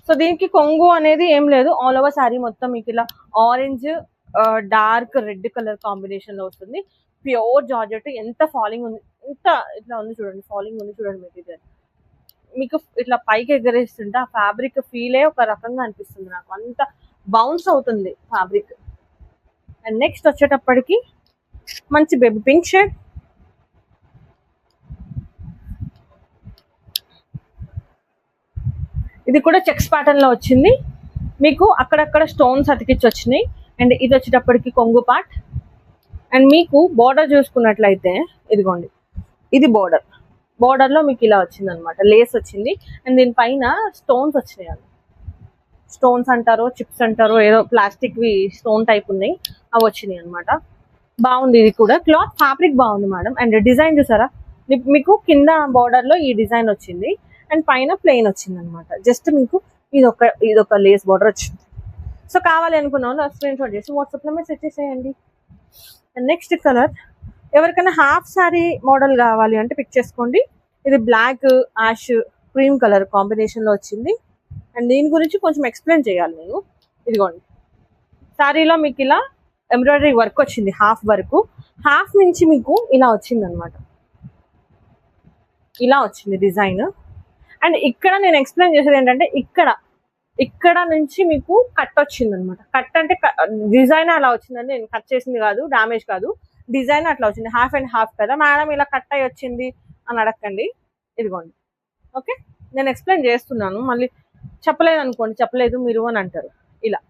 సో దీనికి కొంగు అనేది ఏం లేదు, ఆల్ ఓవర్ సారీ మొత్తం మీకు ఇలా orange dark red colour combination లో వస్తుంది. Pure georgette. ఎంత ఫాలింగ్ ఉంది, ఎంత ఇట్లా ఉంది చూడండి, ఫాలింగ్ ఉంది చూడండి. మెటీరియల్ మీకు ఇట్లా పైకి ఎగరేస్తుంటే ఆ ఫ్యాబ్రిక్ ఫీలే ఒక రకంగా అనిపిస్తుంది నాకు, అంత బౌన్స్ అవుతుంది ఫ్యాబ్రిక్. అండ్ నెక్స్ట్ వచ్చేటప్పటికి మంచి బేబీ పింక్ షేడ్. ఇది కూడా చెక్స్ ప్యాటర్న్ లో వచ్చింది. మీకు అక్కడక్కడ స్టోన్స్ అతికిచ్చి వచ్చినాయి. అండ్ ఇది వచ్చేటప్పటికి కొంగు పార్ట్. అండ్ మీకు బోర్డర్ చూసుకున్నట్లయితే ఇదిగోండి, ఇది బోర్డర్ లో మీకు ఇలా వచ్చింది అనమాట, లేస్ వచ్చింది. అండ్ దీనిపైన స్టోన్స్ వచ్చినాయి. అది స్టోన్స్ అంటారో చిప్స్ అంటారో ఏదో ప్లాస్టిక్ వి స్టోన్ టైప్ ఉన్నాయి, అవి వచ్చినాయి అనమాట. బాగుంది. ఇది కూడా క్లాత్ ఫ్యాబ్రిక్ బాగుంది మేడం. అండ్ డిజైన్ చూసారా, మీకు కింద బోర్డర్ లో ఈ డిజైన్ వచ్చింది. అండ్ పైన ప్లెయిన్ వచ్చింది అనమాట. జస్ట్ మీకు ఇదొక లేస్ బోర్డర్ వచ్చింది. సో కావాలి అనుకున్నాను స్క్రీన్ షాట్ చేసి వాట్సాప్ లో మెసేజ్ చేసేయండి. నెక్స్ట్ కలర్, ఎవరికైనా హాఫ్ సారీ మోడల్ కావాలి అంటే పిక్ చేసుకోండి. ఇది black ash cream colour combination లో వచ్చింది. అండ్ దీని గురించి కొంచెం ఎక్స్ప్లెయిన్ చేయాలి నేను. ఇదిగోండి, సారీలో మీకు ఇలా ఎంబ్రాయిడరీ వర్క్ వచ్చింది, హాఫ్ వరకు. హాఫ్ నుంచి మీకు ఇలా వచ్చింది అనమాట, ఇలా వచ్చింది డిజైన్. అండ్ ఇక్కడ నేను ఎక్స్ప్లెయిన్ చేసేది ఏంటంటే ఇక్కడ నుంచి మీకు కట్ వచ్చింది అనమాట. కట్ అంటే డిజైన్ అలా వచ్చిందండి, నేను కట్ చేసింది కాదు, డామేజ్ కాదు, డిజైన్ అట్లా వచ్చింది. హాఫ్ అండ్ హాఫ్ కదా మేడం, ఇలా కట్ అయ్యి వచ్చింది అని అడగండి. ఇదిగోండి, ఓకే, నేను ఎక్స్ప్లెయిన్ చేస్తున్నాను. మళ్ళీ చెప్పలేదు అనుకోండి, చెప్పలేదు మీరు అని అంటారు. ఇలా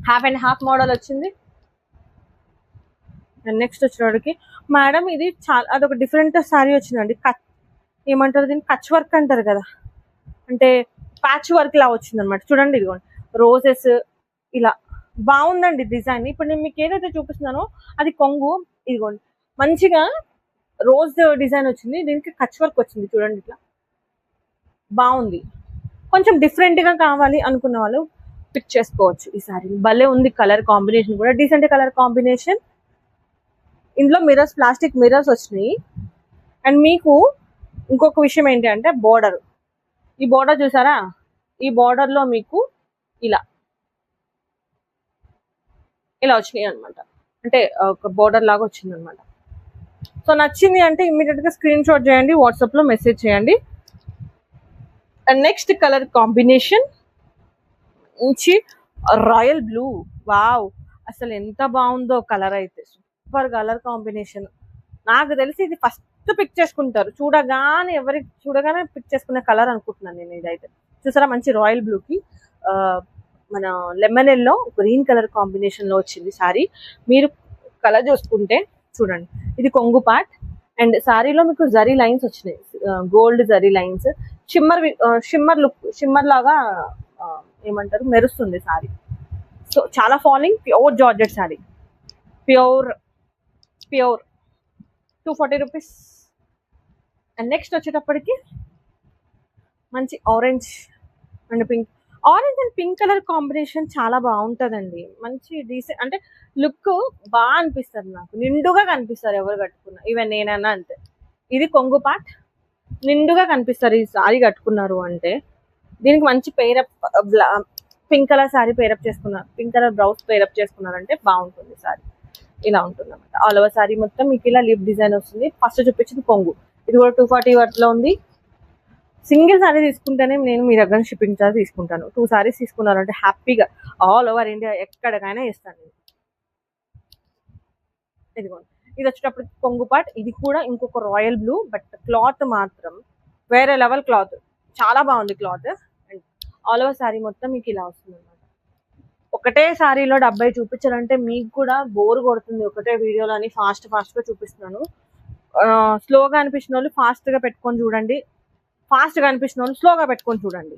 హాఫ్ అండ్ హాఫ్ మోడల్ వచ్చింది. అండ్ నెక్స్ట్ వచ్చేవాడికి మేడం ఇది చాలా అదొక డిఫరెంట్ సారీ వచ్చిందండి. ఏమంటారు దీన్ని, కచ్ వర్క్ అంటారు కదా, అంటే ప్యాచ్ వర్క్ ఇలా వచ్చింది అనమాట. చూడండి, ఇదిగోండి రోజెస్ ఇలా బాగుందండి డిజైన్. ఇప్పుడు నేను మీకు ఏదైతే చూపిస్తున్నానో అది కొంగు. ఇదిగోండి మంచిగా రోజ్ డిజైన్ వచ్చింది, దీనికి కచ్ వర్క్ వచ్చింది. చూడండి ఇట్లా బాగుంది. కొంచెం డిఫరెంట్ గా కావాలి అనుకున్న వాళ్ళు పిక్ చేసుకోవచ్చు. ఈ సారీ భలే ఉంది, కలర్ కాంబినేషన్ కూడా డీసెంట్ కలర్ కాంబినేషన్. ఇందులో మిర్రర్స్, ప్లాస్టిక్ మిర్రర్స్ వచ్చినాయి. అండ్ మీకు ఇంకొక విషయం ఏంటి అంటే బోర్డర్, ఈ బోర్డర్ చూసారా, ఈ బోర్డర్ లో మీకు ఇలా వచ్చినాయి అనమాట. అంటే ఒక బోర్డర్ లాగా వచ్చింది అనమాట. సో నచ్చింది అంటే ఇమ్మీడియట్ గా స్క్రీన్ షాట్ చేయండి, వాట్సాప్ లో మెసేజ్ చేయండి. అండ్ నెక్స్ట్ కలర్ కాంబినేషన్ మంచి రాయల్ బ్లూ. వావ్, అసలు ఎంత బాగుందో కలర్ అయితే, సూపర్ కలర్ కాంబినేషన్. నాకు తెలిసి ఇది ఫస్ట్ పిక్ చేసుకుంటారు, చూడగానే పిక్ చేసుకునే కలర్ అనుకుంటున్నాను నేను. ఇదైతే చూసారా, మంచి రాయల్ బ్లూకి మన lemon yellow green colour combination లో వచ్చింది సారీ. మీరు కలర్ చూసుకుంటే చూడండి, ఇది కొంగు పార్ట్. అండ్ సారీలో మీకు జరీ లైన్స్ వచ్చినాయి, గోల్డ్ జరీ లైన్స్, షిమ్మర్ లాగా ఏమంటారు మెరుస్తుంది సారీ. సో చాలా falling, pure georgette sorry, pure 240 rupees. And next వచ్చేటప్పటికి మంచి orange and pink colour combination చాలా బాగుంటుందండి. మంచి డీసెంట్ అంటే లుక్ బాగా అనిపిస్తుంది, నాకు నిండుగా కనిపిస్తారు ఎవరు కట్టుకున్నా, ఈవెన్ నేనన్నా అంతే. ఇది కొంగు పార్ట్, నిండుగా కనిపిస్తారు ఈ సారీ కట్టుకున్నారు అంటే. దీనికి మంచి pair up pink colour sorry pair up చేసుకున్నారు, పింక్ కలర్ బ్లౌజ్ పేరప్ చేసుకున్నారంటే బాగుంటుంది సారీ. ఇలా ఉంటుంది అనమాట. ఆల్ ఓవర్ సారీ మొత్తం మీకు ఇలా లీఫ్ డిజైన్ వస్తుంది. ఫస్ట్ చూపించింది కొంగు, ఇది కూడా 240 వర్త్లో ఉంది. సింగిల్ సారీ తీసుకుంటేనే నేను మీ దగ్గర షిప్పింగ్ చార్జ్ తీసుకుంటాను. 2 సారీస్ తీసుకున్నారంటే హ్యాపీగా ఆల్ ఓవర్ ఇండియా ఎక్కడికైనా ఇస్తాను నేను. ఇదిగోండి, ఇది వచ్చేటప్పుడు కొంగు పార్ట్. ఇది కూడా ఇంకొక రాయల్ బ్లూ, బట్ క్లాత్ మాత్రం వేరే లెవెల్ క్లాత్, చాలా బాగుంది cloth. And all over sorry మొత్తం మీకు ఇలా వస్తుంది అనమాట. ఒకటే సారీలో 70 చూపించాలంటే మీకు కూడా బోర్ కొడుతుంది ఒకటే వీడియోలో అని ఫాస్ట్గా చూపిస్తున్నాను. స్లోగా అనిపించిన వాళ్ళు ఫాస్ట్గా పెట్టుకొని చూడండి, ఫాస్ట్గా అనిపించిన వాళ్ళు స్లోగా పెట్టుకొని చూడండి.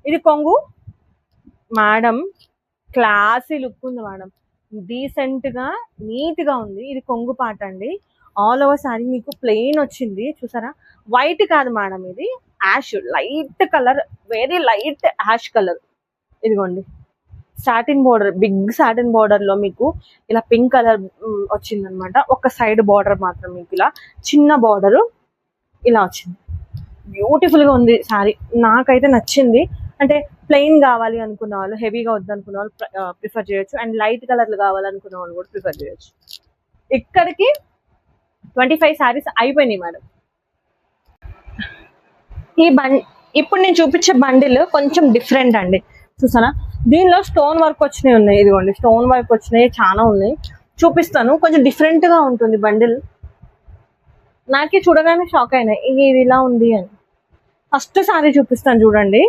ఇది కొంగు మేడం, క్లాసీ లుక్ ఉంది మేడం, డీసెంట్గా నీట్గా ఉంది. ఇది కొంగు పాట అండి. ఆల్ ఓవర్ సారీ మీకు ప్లెయిన్ వచ్చింది చూసారా, వైట్ కాదు మేడం, ఇది ash, light colour, very light ash colour. ఇదిగోండి satin border, big satin border లో మీకు ఇలా పింక్ కలర్ వచ్చిందనమాట. ఒక సైడ్ బార్డర్ మాత్రం మీకు ఇలా చిన్న బార్డర్ ఇలా వచ్చింది. బ్యూటిఫుల్ గా ఉంది సారీ, నాకైతే నచ్చింది. అంటే ప్లెయిన్ కావాలి అనుకున్న వాళ్ళు, హెవీగా వద్దనుకున్న వాళ్ళు ప్రిఫర్ చేయొచ్చు. అండ్ లైట్ కలర్లు కావాలనుకున్న వాళ్ళు కూడా ప్రిఫర్ చేయొచ్చు. ఇక్కడికి 25 సారీస్ అయిపోయినాయి మేడం. ఇప్పుడు నేను చూపించే బండిల్ కొంచెం డిఫరెంట్ అండి, చూసారా. దీనిలో స్టోన్ వర్క్ వచ్చినాయి ఉన్నాయి, ఇదిగోండి స్టోన్ వర్క్ వచ్చినాయి చాలా ఉన్నాయి, చూపిస్తాను. కొంచెం డిఫరెంట్ గా ఉంటుంది బండిల్. నాకే చూడగానే షాక్ అయినా ఇది ఇలా ఉంది అని. ఫస్ట్ సారీ చూపిస్తాను చూడండి.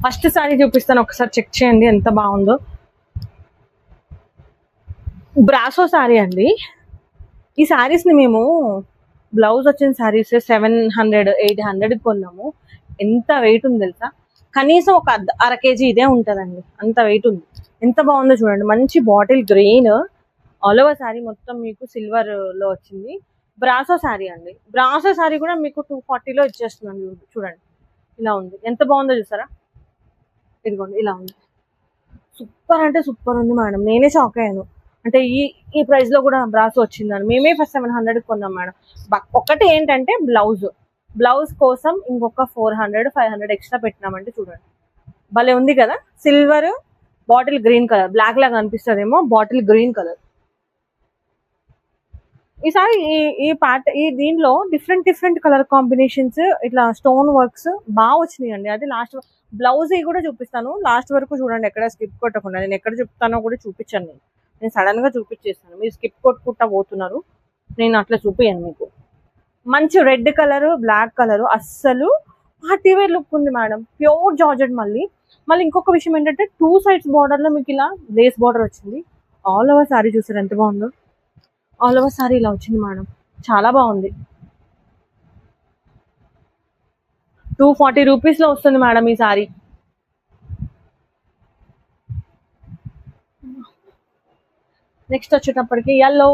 ఫస్ట్ సారీ చూపిస్తాను, ఒకసారి చెక్ చేయండి ఎంత బాగుందో. బ్రాసో సారీ అండి. ఈ సారీస్ ని మేము బ్లౌజ్ వచ్చిన సారీస్ 700-800 కొన్నాము. ఎంత వెయిట్ ఉంది తెలుసా, కనీసం ఒక అర కేజీ ఇదే ఉంటుందండి, అంత వెయిట్ ఉంది. ఎంత బాగుందో చూడండి, మంచి bottle green. All over sorry మొత్తం మీకు సిల్వర్ లో వచ్చింది. బ్రాసో సారీ అండి. బ్రాసో సారీ కూడా మీకు 240లో ఇచ్చేస్తున్నాను చూడండి. ఇలా ఉంది, ఎంత బాగుందో చూసారా. ఇదిగోండి ఇలా ఉంది, సూపర్ అంటే సూపర్ ఉంది మేడం. నేనే షాక్ అయ్యాను, అంటే ఈ ప్రైస్ లో కూడా బ్రాసో వచ్చిందని. మేమే ఫస్ట్ 700 కొన్నాం మేడం. ఒకటి ఏంటంటే బ్లౌజ్ కోసం ఇంకొక 400-500 ఎక్స్ట్రా పెట్టినామంటే చూడండి, భలే ఉంది కదా. Silver bottle green colour, black లాగా అనిపిస్తుందేమో, బాటిల్ గ్రీన్ కలర్. ఈసారి ఈ దీనిలో డిఫరెంట్ కలర్ కాంబినేషన్స్, ఇట్లా స్టోన్ వర్క్స్ బాగా వచ్చినాయి అండి. అది లాస్ట్ బ్లౌజ్ కూడా చూపిస్తాను, లాస్ట్ వరకు చూడండి, ఎక్కడ స్కిప్ కొట్టకుండా. నేను ఎక్కడ చెప్తానో కూడా చూపించాను, నేను సడన్ గా చూపించేస్తాను, మీరు స్కిప్ కొట్టుకుంటా పోతున్నారు, నేను అట్లా చూపించాను మీకు. మంచి రెడ్ కలర్, బ్లాక్ కలర్, అస్సలు పార్టీ వేర్ లుక్ ఉంది మేడం, ప్యూర్ జార్జెట్. మళ్ళీ ఇంకొక విషయం ఏంటంటే 2 సైడ్స్ బార్డర్ లో మీకు ఇలా లేస్ బార్డర్ వచ్చింది. ఆల్ ఓవర్ సారీ చూసారు ఎంత బాగుందో, ఆల్ ఓవర్ సారీ ఇలా వచ్చింది మేడం, చాలా బాగుంది. 240 రూపీస్ లో వస్తుంది మేడం ఈ సారీ. నెక్స్ట్ వచ్చేటప్పటికి ఎల్లో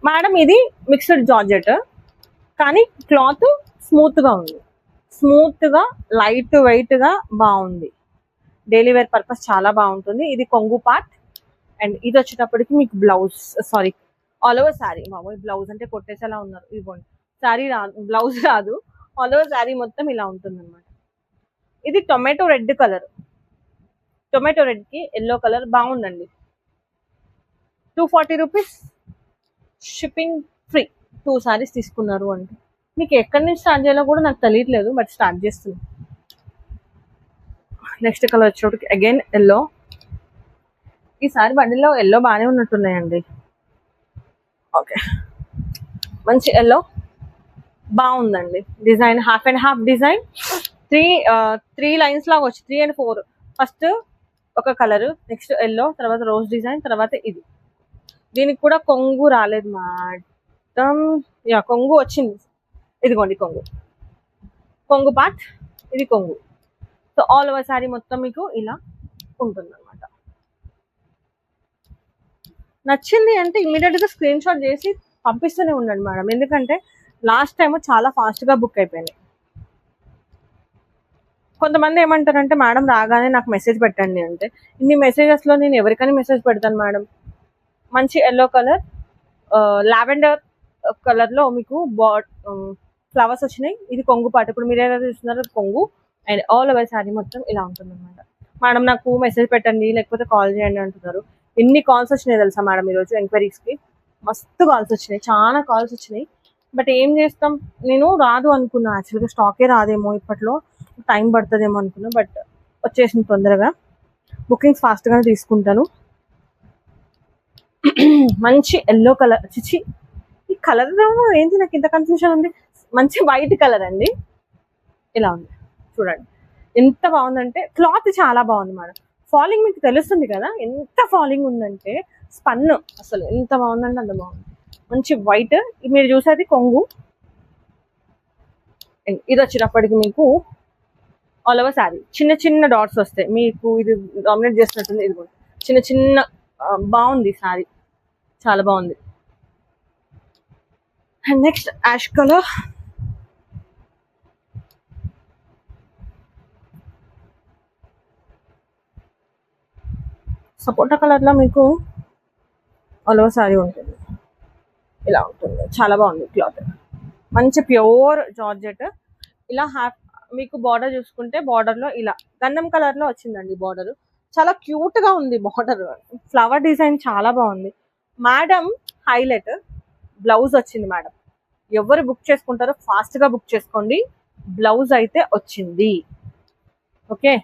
మేడం, ఇది మిక్స్డ్ జార్జెట్ కానీ క్లాత్ స్మూత్ గా ఉంది, స్మూత్ గా లైట్ వెయిట్ గా బాగుంది. డైలీ వేర్ పర్పస్ చాలా బాగుంటుంది. ఇది కొంగు పార్ట్. అండ్ ఇది వచ్చేటప్పటికి మీకు blouse, sorry all over sari. బాబోయ్ బ్లౌజ్ అంటే కొట్టేసేలా ఉన్నారు. ఇదిగోండి శారీ రాదు, బ్లౌజ్ రాదు, ఆల్ ఓవర్ శారీ మొత్తం ఇలా ఉంటుంది అనమాట. ఇది tomato red colour, tomato red కి ఎల్లో కలర్ బాగుందండి. 240 రూపీస్, షిప్పింగ్ ఫ్రీ. 2 సారీస్ తీసుకున్నారు అంటే మీకు ఎక్కడి నుంచి స్టార్ట్ చేయాలో కూడా నాకు తెలియట్లేదు, బట్ స్టార్ట్ చేస్తున్నాను. నెక్స్ట్ కలర్ వచ్చేటప్పటికి అగైన్ ఎల్లో. ఈసారి బండిలో ఎల్లో బాగానే ఉన్నట్టున్నాయండి. ఓకే, మంచి ఎల్లో బాగుందండి. Design half and half design, 3 lines లాగా వచ్చి 3 and 4 ఫస్ట్ ఒక కలర్, నెక్స్ట్ ఎల్లో, తర్వాత రోజ్ డిజైన్, తర్వాత ఇది. దీనికి కూడా కొంగు రాలేదు మేడం. యా కొంగు వచ్చింది, ఇదిగోండి కొంగు, కొంగు పార్ట్, ఇది కొంగు. సో ఆల్ ఓవర్ శారీ మొత్తం మీకు ఇలా ఉంటుంది అనమాట. నచ్చింది అంటే ఇమీడియట్ గా స్క్రీన్ షాట్ చేసి పంపిస్తూనే ఉండండి మేడం, ఎందుకంటే లాస్ట్ టైం చాలా ఫాస్ట్ గా బుక్ అయిపోయినాయి. కొంతమంది ఏమంటారంటే మేడం రాగానే నాకు మెసేజ్ పెట్టండి అంటే, ఇన్ని మెసేజెస్ లో నేను ఎవరికైనా మెసేజ్ పెడతాను మేడం. మంచి ఎల్లో కలర్, లావెండర్ కలర్ లో మీకు ఫ్లవర్స్ వచ్చినాయి. ఇది కొంగు పాట, ఇప్పుడు మీరు ఏదైతే చూస్తున్నారో కొంగు. అండ్ ఆల్ ఓవర్ శారీ మొత్తం ఇలా ఉంటుంది అనమాట. మేడం నాకు మెసేజ్ పెట్టండి లేకపోతే కాల్ చేయండి అంటున్నారు. ఎన్ని కాల్స్ వచ్చినాయి తెలుసా మేడం ఈరోజు ఎంక్వైరీస్ కి, మస్తు కాల్స్ వచ్చినాయి, చాలా కాల్స్ వచ్చినాయి. బట్ ఏం చేస్తాం, నేను రాదు అనుకున్నా యాక్చువల్గా, స్టాకే రాదేమో ఇప్పట్లో, టైం పడుతుందేమో అనుకున్నా. బట్ వచ్చేసింది తొందరగా, బుకింగ్స్ ఫాస్ట్ గానే తీసుకుంటాను. మంచి ఎల్లో కలర్, చిచి ఈ కలర్ ఏంటి నాకు ఇంత కన్ఫ్యూజన్ ఉంది. మంచి వైట్ కలర్ అండి, ఇలా ఉంది చూడండి, ఎంత బాగుందంటే క్లాత్ చాలా బాగుంది మేడం. ఫాలింగ్ మీకు తెలుస్తుంది కదా ఎంత ఫాలింగ్ ఉందంటే, స్పన్ అసలు ఎంత బాగుందంటే అంత బాగుంది. మంచి వైట్, మీరు చూసేది కొంగు. ఇది వచ్చినప్పటికి మీకు ఆల్ ఓవర్ శారీ చిన్న చిన్న డాట్స్ వస్తాయి మీకు, ఇది డామినేట్ చేసినట్టుంది. ఇది కూడా చిన్న చిన్న బాగుంది శారీ, చాలా బాగుంది. అండ్ నెక్స్ట్ యాష్ కలర్, సపోటా కలర్ లో మీకు ఆల్ ఓవర్ శారీ ఉంటుంది, ఇలా ఉంటుంది, చాలా బాగుంది క్లాత్. మంచి ప్యూర్ జార్జెట్. ఇలా మీకు బార్డర్ చూసుకుంటే బార్డర్ లో ఇలా గంధం కలర్ లో వచ్చిందండి బార్డర్, చాలా క్యూట్ గా ఉంది బార్డర్. ఫ్లవర్ డిజైన్ చాలా బాగుంది మేడం. హైలైట్ బ్లౌజ్ వచ్చింది మేడం. ఎవరు బుక్ చేసుకుంటారో ఫాస్ట్ గా బుక్ చేసుకోండి, బ్లౌజ్ అయితే వచ్చింది. ఓకే,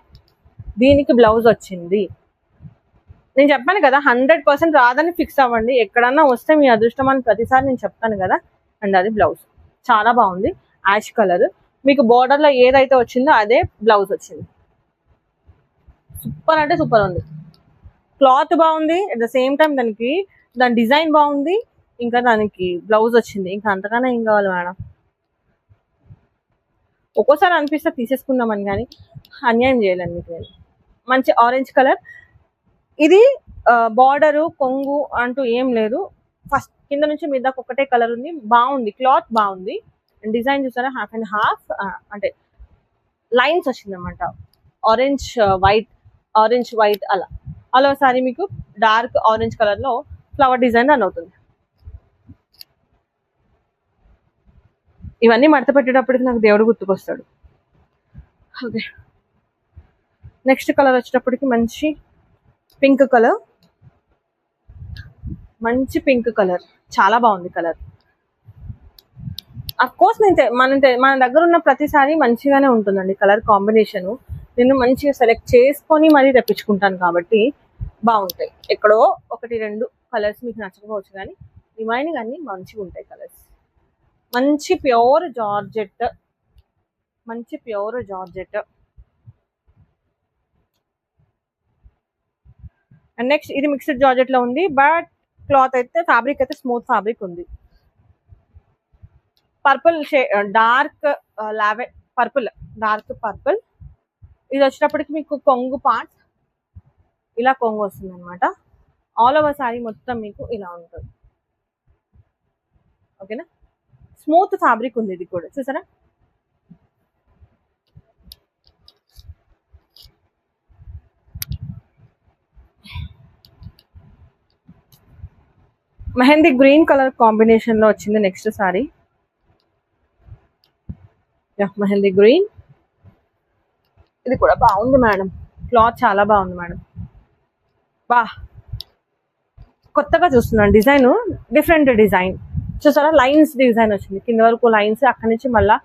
దీనికి బ్లౌజ్ వచ్చింది. నేను చెప్పాను కదా 100% రాదని ఫిక్స్ అవ్వండి, ఎక్కడన్నా వస్తే మీ అదృష్టం అని ప్రతిసారి నేను చెప్తాను కదా. అండ్ అది బ్లౌజ్ చాలా బాగుంది, యాష్ కలర్. మీకు బోర్డర్ లో ఏదైతే వచ్చిందో అదే బ్లౌజ్ వచ్చింది. సూపర్ అంటే సూపర్ ఉంది, క్లాత్ బాగుంది, అట్ ద సేమ్ టైం దాని డిజైన్ బాగుంది, ఇంకా దానికి బ్లౌజ్ వచ్చింది. ఇంకా అంతకన్నా ఏం కావాలి మేడం. ఒక్కోసారి అనిపిస్తే తీసేసుకుందామని, కానీ అన్యాయం చేయాలండి మీకు నేను. మంచి ఆరెంజ్ కలర్, ఇది బార్డరు కొంగు అంటూ ఏం లేదు, ఫస్ట్ కింద నుంచి మీద దాకా ఒకటే కలర్ ఉంది, బాగుంది క్లాత్ బాగుంది. డిజైన్ చూసారా, హాఫ్ అండ్ హాఫ్ అంటే లైన్స్ వచ్చింది అనమాట, ఆరెంజ్ వైట్ అలా. అలా సారీ మీకు డార్క్ ఆరెంజ్ కలర్ లో ఫ్లవర్ డిజైన్ రన్ అవుతుంది. ఇవన్నీ మడత పెట్టేటప్పటికి నాకు దేవుడు గుర్తుకొస్తాడు. ఓకే, నెక్స్ట్ కలర్ వచ్చేటప్పటికి మంచి పింక్ కలర్, మంచి పింక్ కలర్, చాలా బాగుంది కలర్. అఫ్ కోర్స్ మన దగ్గర ఉన్న ప్రతిసారి మంచిగానే ఉంటుందండి కలర్ కాంబినేషన్. నేను మంచిగా సెలెక్ట్ చేసుకొని మరీ తెప్పించుకుంటాను కాబట్టి బాగుంటాయి. ఎక్కడో 1-2 కలర్స్ మీకు నచ్చకపోవచ్చు, కానీ రిమైనింగ్ అన్ని మంచిగా ఉంటాయి కలర్స్. మంచి ప్యూర్ జార్జెట్, మంచి ప్యూర్ జార్జెట్. అండ్ నెక్స్ట్ ఇది మిక్స్డ్ జార్జెట్ లో ఉంది, బట్ క్లాత్ అయితే ఫ్యాబ్రిక్ అయితే స్మూత్ ఫ్యాబ్రిక్ ఉంది. Purple dark dark purple. ఇది వచ్చేటప్పటికి మీకు కొంగు పార్ట్, ఇలా కొంగు వస్తుంది అనమాట. ఆల్ ఓవర్ శారీ మొత్తం మీకు ఇలా ఉంటుంది. ఓకేనా, స్మూత్ ఫ్యాబ్రిక్ ఉంది, ఇది కూడా చూసారా. మెహందీ గ్రీన్ కలర్ కాంబినేషన్ లో వచ్చింది నెక్స్ట్ సారీ. మెహందీ గ్రీన్, ఇది కూడా బాగుంది మేడం, క్లాత్ చాలా బాగుంది మేడం. బా కొత్తగా చూస్తున్నాను డిజైన్, డిఫరెంట్ డిజైన్ చూసారా. లైన్స్ డిజైన్ వచ్చింది కింద వరకు లైన్స్, అక్కడి నుంచి మళ్ళా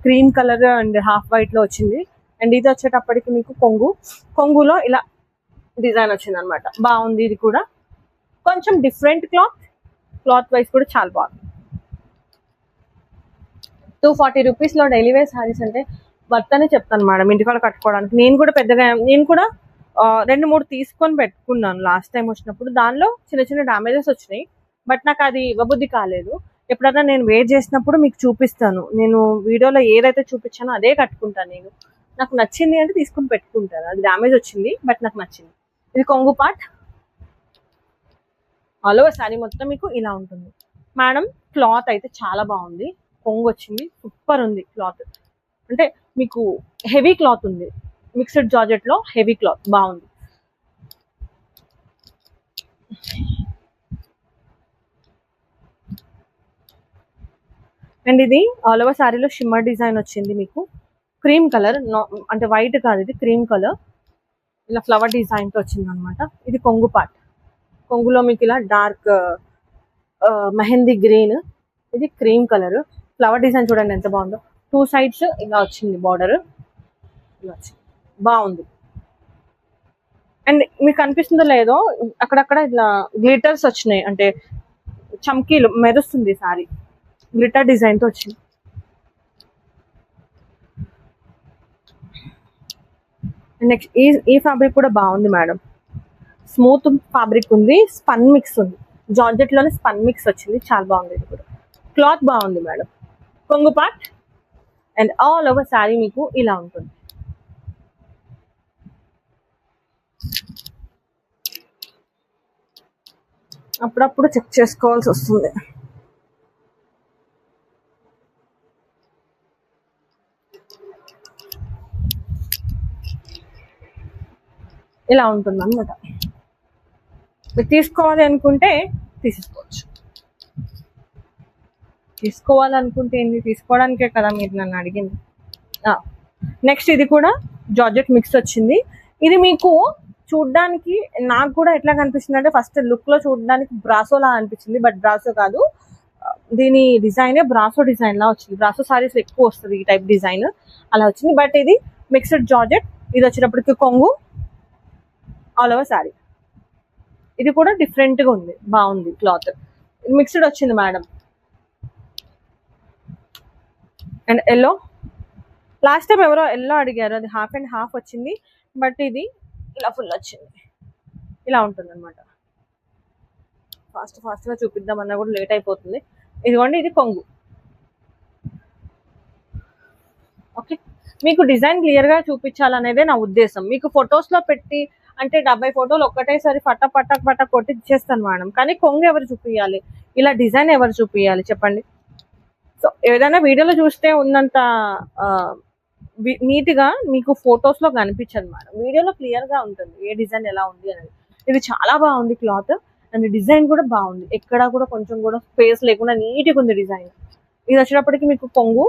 cream colour and half white లో వచ్చింది. అండ్ ఇది వచ్చేటప్పటికి మీకు కొంగులో ఇలా డిజైన్ వచ్చింది అనమాట, బాగుంది. ఇది కూడా కొంచెం డిఫరెంట్ క్లాత్ వైజ్ కూడా చాలా బాగుంది. 240 రూపీస్ లో డైలీ వేర్ సారీస్ అంటే వర్త్ అనే చెప్తాను మేడం ఇంటికాడ కట్టుకోవడానికి. నేను కూడా 2-3 తీసుకొని పెట్టుకున్నాను లాస్ట్ టైం వచ్చినప్పుడు. దానిలో చిన్న చిన్న డ్యామేజెస్ వచ్చినాయి, బట్ నాకు అది ఇవ్వబుద్ధి కాలేదు. ఎప్పుడైనా నేను వేర్ చేసినప్పుడు మీకు చూపిస్తాను. నేను వీడియోలో ఏదైతే చూపించానో అదే కట్టుకుంటాను. నేను నాకు నచ్చింది అంటే తీసుకుని పెట్టుకుంటాను. అది డ్యామేజ్ వచ్చింది బట్ నాకు నచ్చింది. ఇది కొంగు పార్ట్. ఆల్ ఓవర్ శారీ మొత్తం మీకు ఇలా ఉంటుంది మేడం. క్లాత్ అయితే చాలా బాగుంది. కొంగు వచ్చింది, సూపర్ ఉంది క్లాత్. అంటే మీకు హెవీ క్లాత్ ఉంది, మిక్స్డ్ జార్జెట్ లో హెవీ క్లాత్ బాగుంది. అండ్ ఇది ఆల్ ఓవర్ శారీలో షిమ్మర్ డిజైన్ వచ్చింది మీకు. క్రీమ్ కలర్, అంటే వైట్ కాదు, ఇది క్రీమ్ కలర్. ఇలా ఫ్లవర్ డిజైన్ తో వచ్చింది అనమాట. ఇది కొంగు పార్ట్. కొంగులో మీకు ఇలా డార్క్ మెహందీ గ్రీన్, ఇది క్రీమ్ కలర్. ఫ్లవర్ డిజైన్ చూడండి ఎంత బాగుందో. 2 సైడ్స్ ఇలా వచ్చింది బార్డర్, ఇలా వచ్చింది బాగుంది. అండ్ మీకు కనిపిస్తుందో లేదో అక్కడక్కడ ఇట్లా గ్లిటర్స్ వచ్చినాయి, అంటే చమ్కీలు మెరుస్తుంది సారీ. గ్లిటర్ డిజైన్ తో వచ్చింది. నెక్స్ట్ ఈ ఫ్యాబ్రిక్ కూడా బాగుంది మేడం. స్మూత్ ఫ్యాబ్రిక్ ఉంది, స్పన్ మిక్స్ ఉంది. జార్జెట్ లోనే స్పన్ మిక్స్ వచ్చింది, చాలా బాగుంది. ఇది కూడా క్లాత్ బాగుంది మేడం. కొంగు part and all over sari మీకు ఇలా ఉంటుంది. అప్పుడప్పుడు చెక్ చేసుకోవాల్సి వస్తుంది. ఇలా ఉంటుంది అనమాట. మీరు తీసుకోవాలి అనుకుంటే తీసుకోవచ్చు. తీసుకోవాలనుకుంటే ఏంటి, తీసుకోవడానికే కదా మీరు నన్ను అడిగింది. నెక్స్ట్ ఇది కూడా జార్జెట్ మిక్స్ వచ్చింది. ఇది మీకు చూడ్డానికి నాకు కూడా ఎట్లా కనిపిస్తుంది అంటే, ఫస్ట్ లుక్ లో చూడడానికి బ్రాసోలా అనిపించింది, బట్ బ్రాసో కాదు. దీని డిజైన్ బ్రాసో డిజైన్ లా వచ్చింది. బ్రాసో సారీస్ ఎక్కువ వస్తుంది ఈ టైప్ డిజైన్, అలా వచ్చింది. బట్ ఇది మిక్స్డ్ జార్జెట్. ఇది వచ్చేటప్పటికి కొంగు, ఆల్ ఓవర్ శారీ. ఇది కూడా డిఫరెంట్ గా ఉంది, బాగుంది క్లాత్. మిక్స్డ్ వచ్చింది madam. And yellow, last time ఎవరో ఎల్లో అడిగారు, అది హాఫ్ అండ్ హాఫ్ వచ్చింది, బట్ ఇది ఇలా ఫుల్ వచ్చింది. ఇలా ఉంటుంది అనమాట. ఫాస్ట్ గా చూపిద్దామన్నా కూడా లేట్ అయిపోతుంది. ఇదిగోండి, ఇది కొంగు. ఓకే, మీకు డిజైన్ క్లియర్ గా చూపించాలనేదే నా ఉద్దేశం. మీకు ఫొటోస్ లో పెట్టి అంటే 70 ఫోటోలు ఒక్కటేసారి పట్ట కొట్టి ఇచ్చేస్తాను మేడం. కానీ కొంగు ఎవరు చూపించాలి, ఇలా డిజైన్ ఎవరు చూపించాలి చెప్పండి. సో ఏదైనా వీడియోలో చూస్తే ఉన్నంత నీట్ గా మీకు ఫొటోస్ లో కనిపించదు మేడం. వీడియోలో క్లియర్ గా ఉంటుంది ఏ డిజైన్ ఎలా ఉంది అనేది. ఇది చాలా బాగుంది క్లాత్, అండ్ డిజైన్ కూడా బాగుంది. ఎక్కడ కూడా కొంచెం కూడా స్పేస్ లేకుండా నీట్ గా ఉంది డిజైన్. ఇది వచ్చేటప్పటికి మీకు కొంగు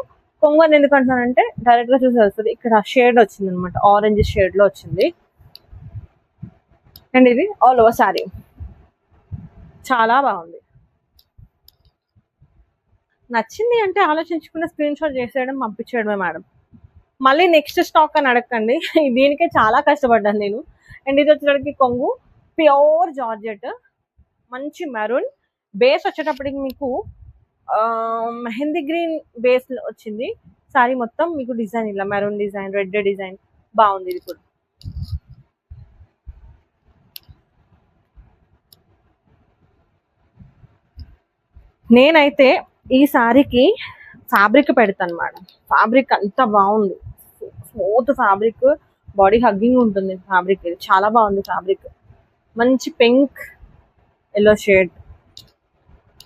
అని ఎందుకు అంటున్నానంటే, డైరెక్ట్ గా చూసి వస్తుంది. ఇక్కడ షేడ్ వచ్చింది అనమాట, ఆరెంజ్ షేడ్ లో వచ్చింది. అండ్ ఇది ఆల్ ఓవర్ శారీ చాలా బాగుంది. నచ్చింది అంటే ఆలోచించుకున్న స్క్రీన్ షాట్ చేసేయడం, పంపించేయడమే మేడం. మళ్ళీ నెక్స్ట్ స్టాక్ అని అడగండి, దీనికే చాలా కష్టపడ్డాను నేను. అండ్ ఇది వచ్చేటప్పటికి కొంగు, ప్యూర్ జార్జెట్, మంచి మెరూన్ బేస్. వచ్చేటప్పటికి మీకు మెహందీ గ్రీన్ బేస్ వచ్చింది సారీ మొత్తం. మీకు డిజైన్ ఇలా మెరూన్ డిజైన్, రెడ్ డిజైన్ బాగుంది. ఇది కూడా నేనైతే ఈ సారీకి ఫ్యాబ్రిక్ పెడతాను మేడం. ఫ్యాబ్రిక్ అంత బాగుంది, స్మూత్ ఫ్యాబ్రిక్, బాడీ హగ్గింగ్ ఉంటుంది ఫ్యాబ్రిక్. ఇది చాలా బాగుంది ఫ్యాబ్రిక్. మంచి పింక్ ఎల్లో షేడ్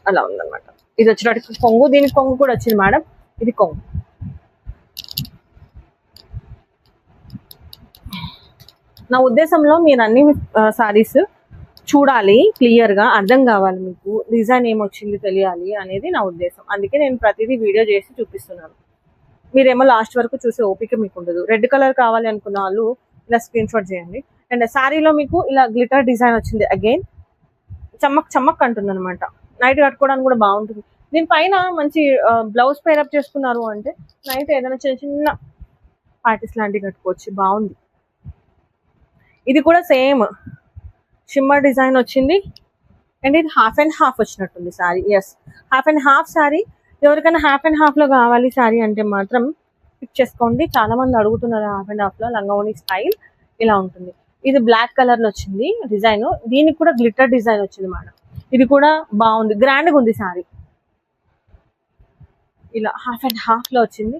అలా ఉందన్నమాట. ఇది వచ్చేటప్పటికి కొంగు, దీనికి కొంగు కూడా వచ్చింది మేడం. ఇది కొంగు. నా ఉద్దేశంలో మీరు అన్ని సారీస్ చూడాలి, క్లియర్ గా అర్థం కావాలి, మీకు డిజైన్ ఏమొచ్చింది తెలియాలి అనేది నా ఉద్దేశం. అందుకే నేను ప్రతిదీ వీడియో చేసి చూపిస్తున్నాను. మీరేమో లాస్ట్ వరకు చూసే ఓపిక మీకు ఉండదు. రెడ్ కలర్ కావాలి అనుకున్న వాళ్ళు ఇలా స్క్రీన్ షాట్ చేయండి. అండ్ శారీలో మీకు ఇలా గ్లిటర్ డిజైన్ వచ్చింది. అగైన్ చమ్మక్ అంటుంది అనమాట. నైట్ కట్టుకోవడానికి కూడా బాగుంటుంది. దీనిపైన మంచి బ్లౌజ్ పేరప్ చేసుకున్నారు అంటే నైట్ ఏదైనా చిన్న పార్టీస్ లాంటివి కట్టుకోవచ్చు, బాగుంది. ఇది కూడా సేమ్ షిమ్మర్ డిజైన్ వచ్చింది. అండ్ ఇది హాఫ్ అండ్ హాఫ్ వచ్చినట్టుంది sari. Yes, half and half sari. ఎవరికైనా హాఫ్ అండ్ హాఫ్ లో కావాలి శారీ అంటే మాత్రం పిక్ చేసుకోండి. చాలా మంది అడుగుతున్నారు హాఫ్ అండ్ హాఫ్ లో లంగావోని స్టైల్ ఇలా ఉంటుంది. ఇది బ్లాక్ కలర్ లో వచ్చింది డిజైన్. దీనికి కూడా గ్లిటర్ డిజైన్ వచ్చింది మేడం. ఇది కూడా బాగుంది, గ్రాండ్ గా ఉంది సారీ. ఇలా హాఫ్ అండ్ హాఫ్ లో వచ్చింది,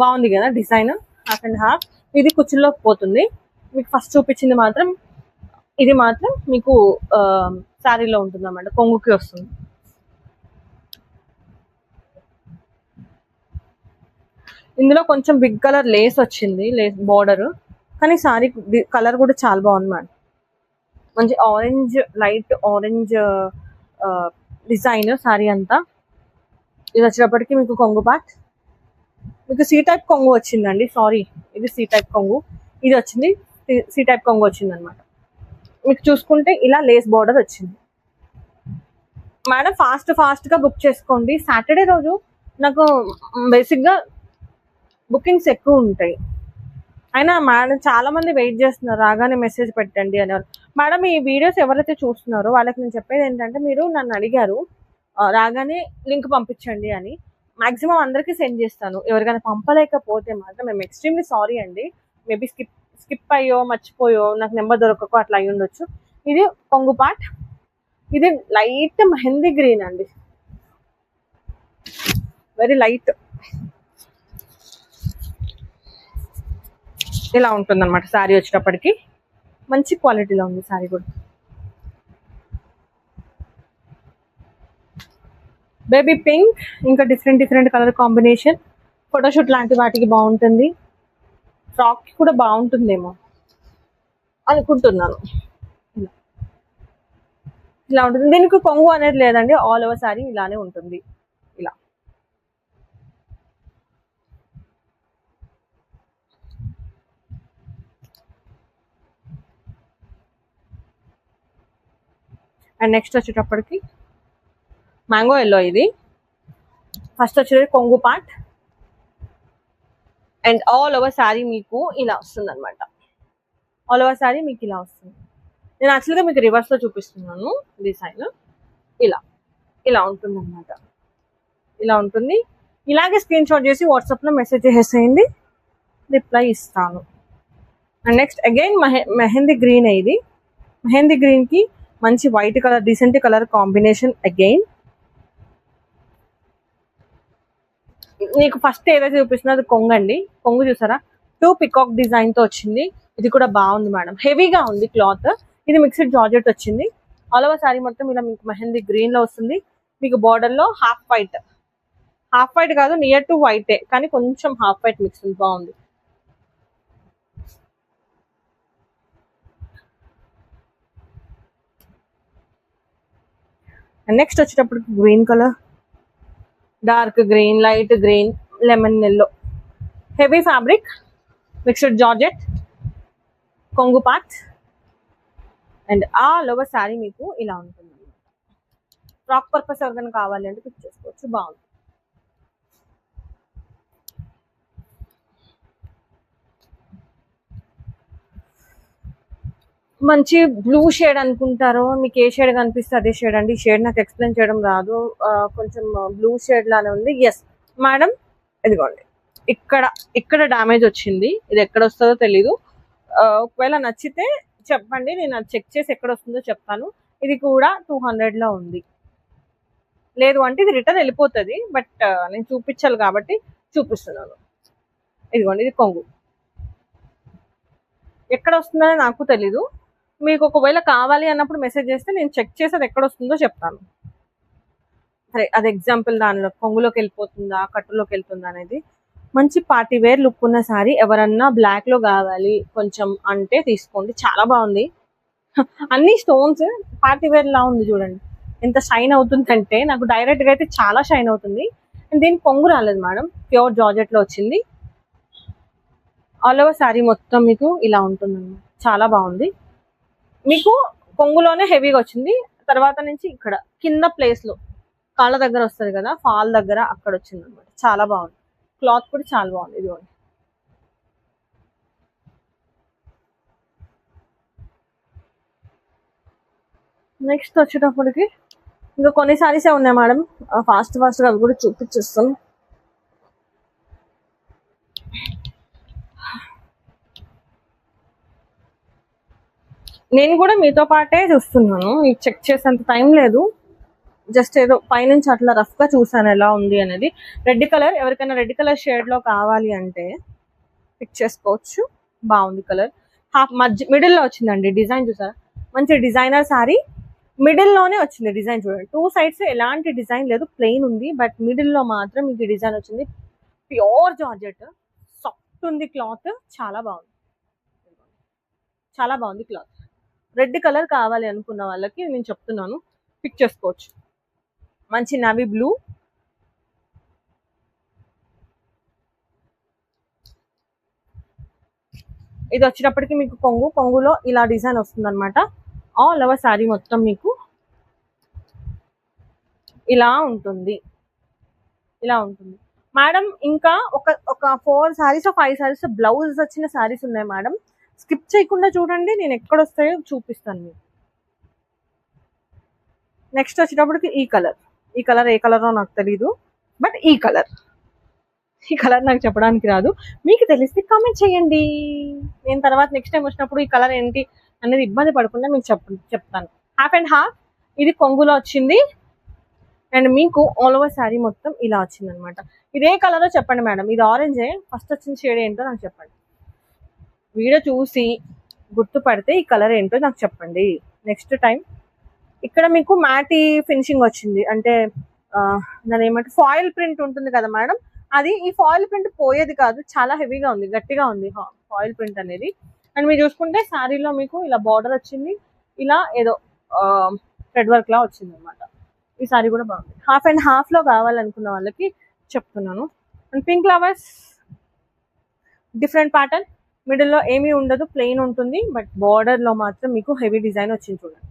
బాగుంది కదా డిజైన్. హాఫ్ అండ్ హాఫ్ ఇది కుచ్చుల్లోకి పోతుంది. మీకు ఫస్ట్ చూపించింది మాత్రం ఇది మాత్రం మీకు శారీలో ఉంటుంది అన్నమాట, కొంగుకి వస్తుంది. ఇందులో కొంచెం బిగ్ కలర్ లేస్ వచ్చింది, లేస్ బార్డర్. కానీ సారీ కలర్ కూడా చాలా బాగుంది మేడం. మంచి orange, light orange design sorry అంతా. ఇది వచ్చేటప్పటికి మీకు కొంగు పార్ట్, మీకు సి టైప్ కొంగు వచ్చిందండి. సారీ, ఇది సి టైప్ కొంగు, ఇది వచ్చింది సి టైప్ కొంగు వచ్చింది అనమాట. మీకు చూసుకుంటే ఇలా లేస్ బార్డర్ వచ్చింది మేడం. ఫాస్ట్ గా బుక్ చేసుకోండి. సాటర్డే రోజు నాకు బేసిక్ గా బుకింగ్స్ ఎక్కువ ఉంటాయి. అయినా మేడం చాలా మంది వెయిట్ చేస్తున్నారు, రాగానే మెసేజ్ పెట్టండి అనేవారు. మేడం ఈ వీడియోస్ ఎవరైతే చూస్తున్నారో వాళ్ళకి నేను చెప్పేది ఏంటంటే, మీరు నన్ను అడిగారు రాగానే లింక్ పంపించండి అని. మాక్సిమం అందరికీ సెండ్ చేస్తాను. ఎవరికైనా పంపలేకపోతే మాత్రం మేము ఎక్స్ట్రీమ్లీ సారీ అండి. మేబీ స్కిప్ అయ్యో మర్చిపోయో నాకు నెంబర్ దొరకకో అట్లా అయ్యి ఉండొచ్చు. ఇది కొంగు పార్ట్. ఇది లైట్ మెహందీ గ్రీన్ అండి, వెరీ లైట్. ఇలా ఉంటుంది అనమాట శారీ వచ్చేటప్పటికి. మంచి క్వాలిటీలో ఉంది శారీ కూడా. బేబీ పింక్, ఇంకా డిఫరెంట్ కలర్ కాంబినేషన్. ఫోటోషూట్ లాంటి వాటికి బాగుంటుంది, ఫ్రాక్ కూడా బాగుంటుందేమో అనుకుంటున్నాను. ఇలా ఉంటుంది. దీనికి కొంగు అనేది లేదండి, ఆల్ ఓవర్ శారీ ఇలానే ఉంటుంది. ఇలా అండ్ నెక్స్ట్ వచ్చేటప్పటికి మ్యాంగో ఎల్లో. ఇది ఫస్ట్ వచ్చేది కొంగు part and all over sari మీకు ఇలా వస్తుంది అనమాట. ఆల్ ఓవర్ శారీ మీకు ఇలా వస్తుంది. నేను యాక్చువల్గా మీకు రివర్స్ లో చూపిస్తున్నాను డిజైన్. ఇలా ఉంటుంది అనమాట. ఇలా ఉంటుంది. ఇలాగే స్క్రీన్ షాట్ చేసి వాట్సాప్ లో మెసేజ్ చేసేయండి, రిప్లై ఇస్తాను. And next again mehndi green. ఇది మెహందీ గ్రీన్ కి మంచి white colour, decent colour combination. Again నీకు ఫస్ట్ ఏదైతే చూపిస్తున్నా అది కొంగు అండి. కొంగు చూసారా, 2 పికాక్ డిజైన్ తో వచ్చింది. ఇది కూడా బాగుంది మేడం, హెవీగా ఉంది క్లాత్. ఇది మిక్స్డ్ జార్జెట్ వచ్చింది. ఆల్ ఓవర్ శారీ మొత్తం ఇలా మీకు మెహందీ గ్రీన్ లో వస్తుంది. మీకు బార్డర్ లో హాఫ్ వైట్ కాదు, నియర్ టు వైటే, కానీ కొంచెం హాఫ్ వైట్ మిక్స్ ఉంది, బాగుంది. నెక్స్ట్ వచ్చేటప్పటికి green colour, dark green, light green, lemon yellow, heavy fabric, mixed georgette, కొంగు part and all over sari మీకు ఇలా ఉంటుంది. ఫ్రాక్ పర్పస్ ఎవరికైనా కావాలి అంటే పిక్ చేసుకోవచ్చు, బాగుంది. మంచి బ్లూ షేడ్ అనుకుంటారో, మీకు ఏ షేడ్ కనిపిస్తే అదే షేడ్ అండి. ఈ షేడ్ నాకు ఎక్స్ప్లెయిన్ చేయడం రాదు, కొంచెం బ్లూ షేడ్ లానే ఉంది. ఎస్ మేడం, ఇదిగోండి ఇక్కడ డ్యామేజ్ వచ్చింది. ఇది ఎక్కడ వస్తుందో తెలీదు. ఒకవేళ నచ్చితే చెప్పండి, నేను అది చెక్ చేసి ఎక్కడ వస్తుందో చెప్తాను. ఇది కూడా 200 లో ఉంది. లేదు అంటే ఇది రిటర్న్ వెళ్ళిపోతుంది, బట్ నేను చూపించాలి కాబట్టి చూపిస్తున్నాను. ఇదిగోండి, ఇది కొంగు. ఎక్కడ వస్తుందో నాకు తెలీదు. మీకు ఒకవేళ కావాలి అన్నప్పుడు మెసేజ్ చేస్తే నేను చెక్ చేసి అది ఎక్కడ వస్తుందో చెప్తాను. సరే, అది ఎగ్జాంపుల్ దానిలో కొంగులోకి వెళ్ళిపోతుందా కట్టులోకి వెళ్తుందా అనేది. మంచి పార్టీ వేర్ లుక్ ఉన్న శారీ. ఎవరన్నా బ్లాక్ లో కావాలి కొంచెం అంటే తీసుకోండి, చాలా బాగుంది. అన్ని స్టోన్స్ పార్టీ వేర్ లా ఉంది చూడండి, ఎంత షైన్ అవుతుందంటే. నాకు డైరెక్ట్ గా అయితే చాలా షైన్ అవుతుంది. దీనికి కొంగు రాలేదు మేడం, ప్యూర్ జార్జెట్ లో వచ్చింది. ఆల్ ఓవర్ శారీ మొత్తం మీకు ఇలా ఉంటుంది అన్నమాట, చాలా బాగుంది. మీకు కొంగులోనే హెవీగా వచ్చింది. తర్వాత నుంచి ఇక్కడ కింద ప్లేస్ లో కాళ్ళ దగ్గర వస్తుంది కదా, ఫాల్ దగ్గర అక్కడ వచ్చింది అనమాట. చాలా బాగుంది, క్లాత్ కూడా చాలా బాగుంది. ఇదిగోండి, నెక్స్ట్ వచ్చేటప్పటికి ఇంకా కొన్ని సారీసే ఉన్నాయి మేడం, ఫాస్ట్ గా అవి కూడా చూపించేస్తాను. నేను కూడా మీతో పాటే చూస్తున్నాను, చెక్ చేసేంత టైం లేదు. జస్ట్ ఏదో పైనుంచి అట్లా రఫ్ గా చూసాను ఎలా ఉంది అనేది. రెడ్ కలర్, ఎవరికైనా రెడ్ కలర్ షేడ్ లో కావాలి అంటే పిక్ చేసుకోవచ్చు. బాగుంది కలర్. హాఫ్ మిడిల్ లో వచ్చిందండి డిజైన్, చూసారా మంచి డిజైనర్ సారీ. మిడిల్ లోనే వచ్చింది డిజైన్, చూడండి 2 సైడ్స్ ఎలాంటి డిజైన్ లేదు, ప్లెయిన్ ఉంది. బట్ మిడిల్ లో మాత్రం మీకు డిజైన్ వచ్చింది. ప్యూర్ జార్జెట్, సాఫ్ట్ ఉంది క్లాత్, చాలా బాగుంది, చాలా బాగుంది క్లాత్. రెడ్ కలర్ కావాలి అనుకున్న వాళ్ళకి నేను చెప్తున్నాను, పిక్ చేసుకోవచ్చు. మంచి నవీ బ్లూ, ఇది వచ్చేటప్పటికి మీకు కొంగులో ఇలా డిజైన్ వస్తుంది అనమాట. ఆల్ ఓవర్ శారీ మొత్తం మీకు ఇలా ఉంటుంది, ఇలా ఉంటుంది మేడం. ఇంకా ఒక 4 సారీస్ 5 సారీస్ బ్లౌజ్ వచ్చిన సారీస్ ఉన్నాయి మేడం. స్కిప్ చేయకుండా చూడండి, నేను ఎక్కడ వస్తాయో చూపిస్తాను మీకు. నెక్స్ట్ వచ్చేటప్పటికి ఈ కలర్ ఏ కలరో నాకు తెలీదు, బట్ ఈ కలర్ నాకు చెప్పడానికి రాదు. మీకు తెలిస్తే కామెంట్ చేయండి, నేను తర్వాత నెక్స్ట్ టైం వచ్చినప్పుడు ఈ కలర్ ఏంటి అనేది ఇబ్బంది పడకుండా మీకు చెప్తాను. హాఫ్ అండ్ హాఫ్, ఇది కొంగులో వచ్చింది. అండ్ మీకు ఆల్ ఓవర్ శారీ మొత్తం ఇలా వచ్చింది అనమాట. ఇదే కలరో చెప్పండి మేడం, ఇది ఆరెంజే, ఫస్ట్ వచ్చిన షేడ్ ఏంటో నాకు చెప్పండి. వీడియో చూసి గుర్తుపడితే ఈ కలర్ ఏంటో నాకు చెప్పండి. నెక్స్ట్ టైం ఇక్కడ మీకు మ్యాటీ ఫినిషింగ్ వచ్చింది, అంటే దాని ఏమంటే ఫాయిల్ ప్రింట్ ఉంటుంది కదా మేడం, అది ఈ ఫాయిల్ ప్రింట్ పోయేది కాదు, చాలా హెవీగా ఉంది, గట్టిగా ఉంది ఫాయిల్ ప్రింట్ అనేది. అండ్ మీరు చూసుకుంటే శారీలో మీకు ఇలా బార్డర్ వచ్చింది, ఇలా ఏదో థ్రెడ్ వర్క్ లా వచ్చింది అనమాట. ఈ సారీ కూడా బాగుంది. హాఫ్ అండ్ హాఫ్ లో కావాలనుకున్న వాళ్ళకి చెప్తున్నాను. And pink flowers, different pattern, మిడిల్లో ఏమీ ఉండదు, ప్లెయిన్ ఉంటుంది. బట్ బార్డర్ లో మాత్రం మీకు హెవీ డిజైన్ వచ్చింది చూడండి.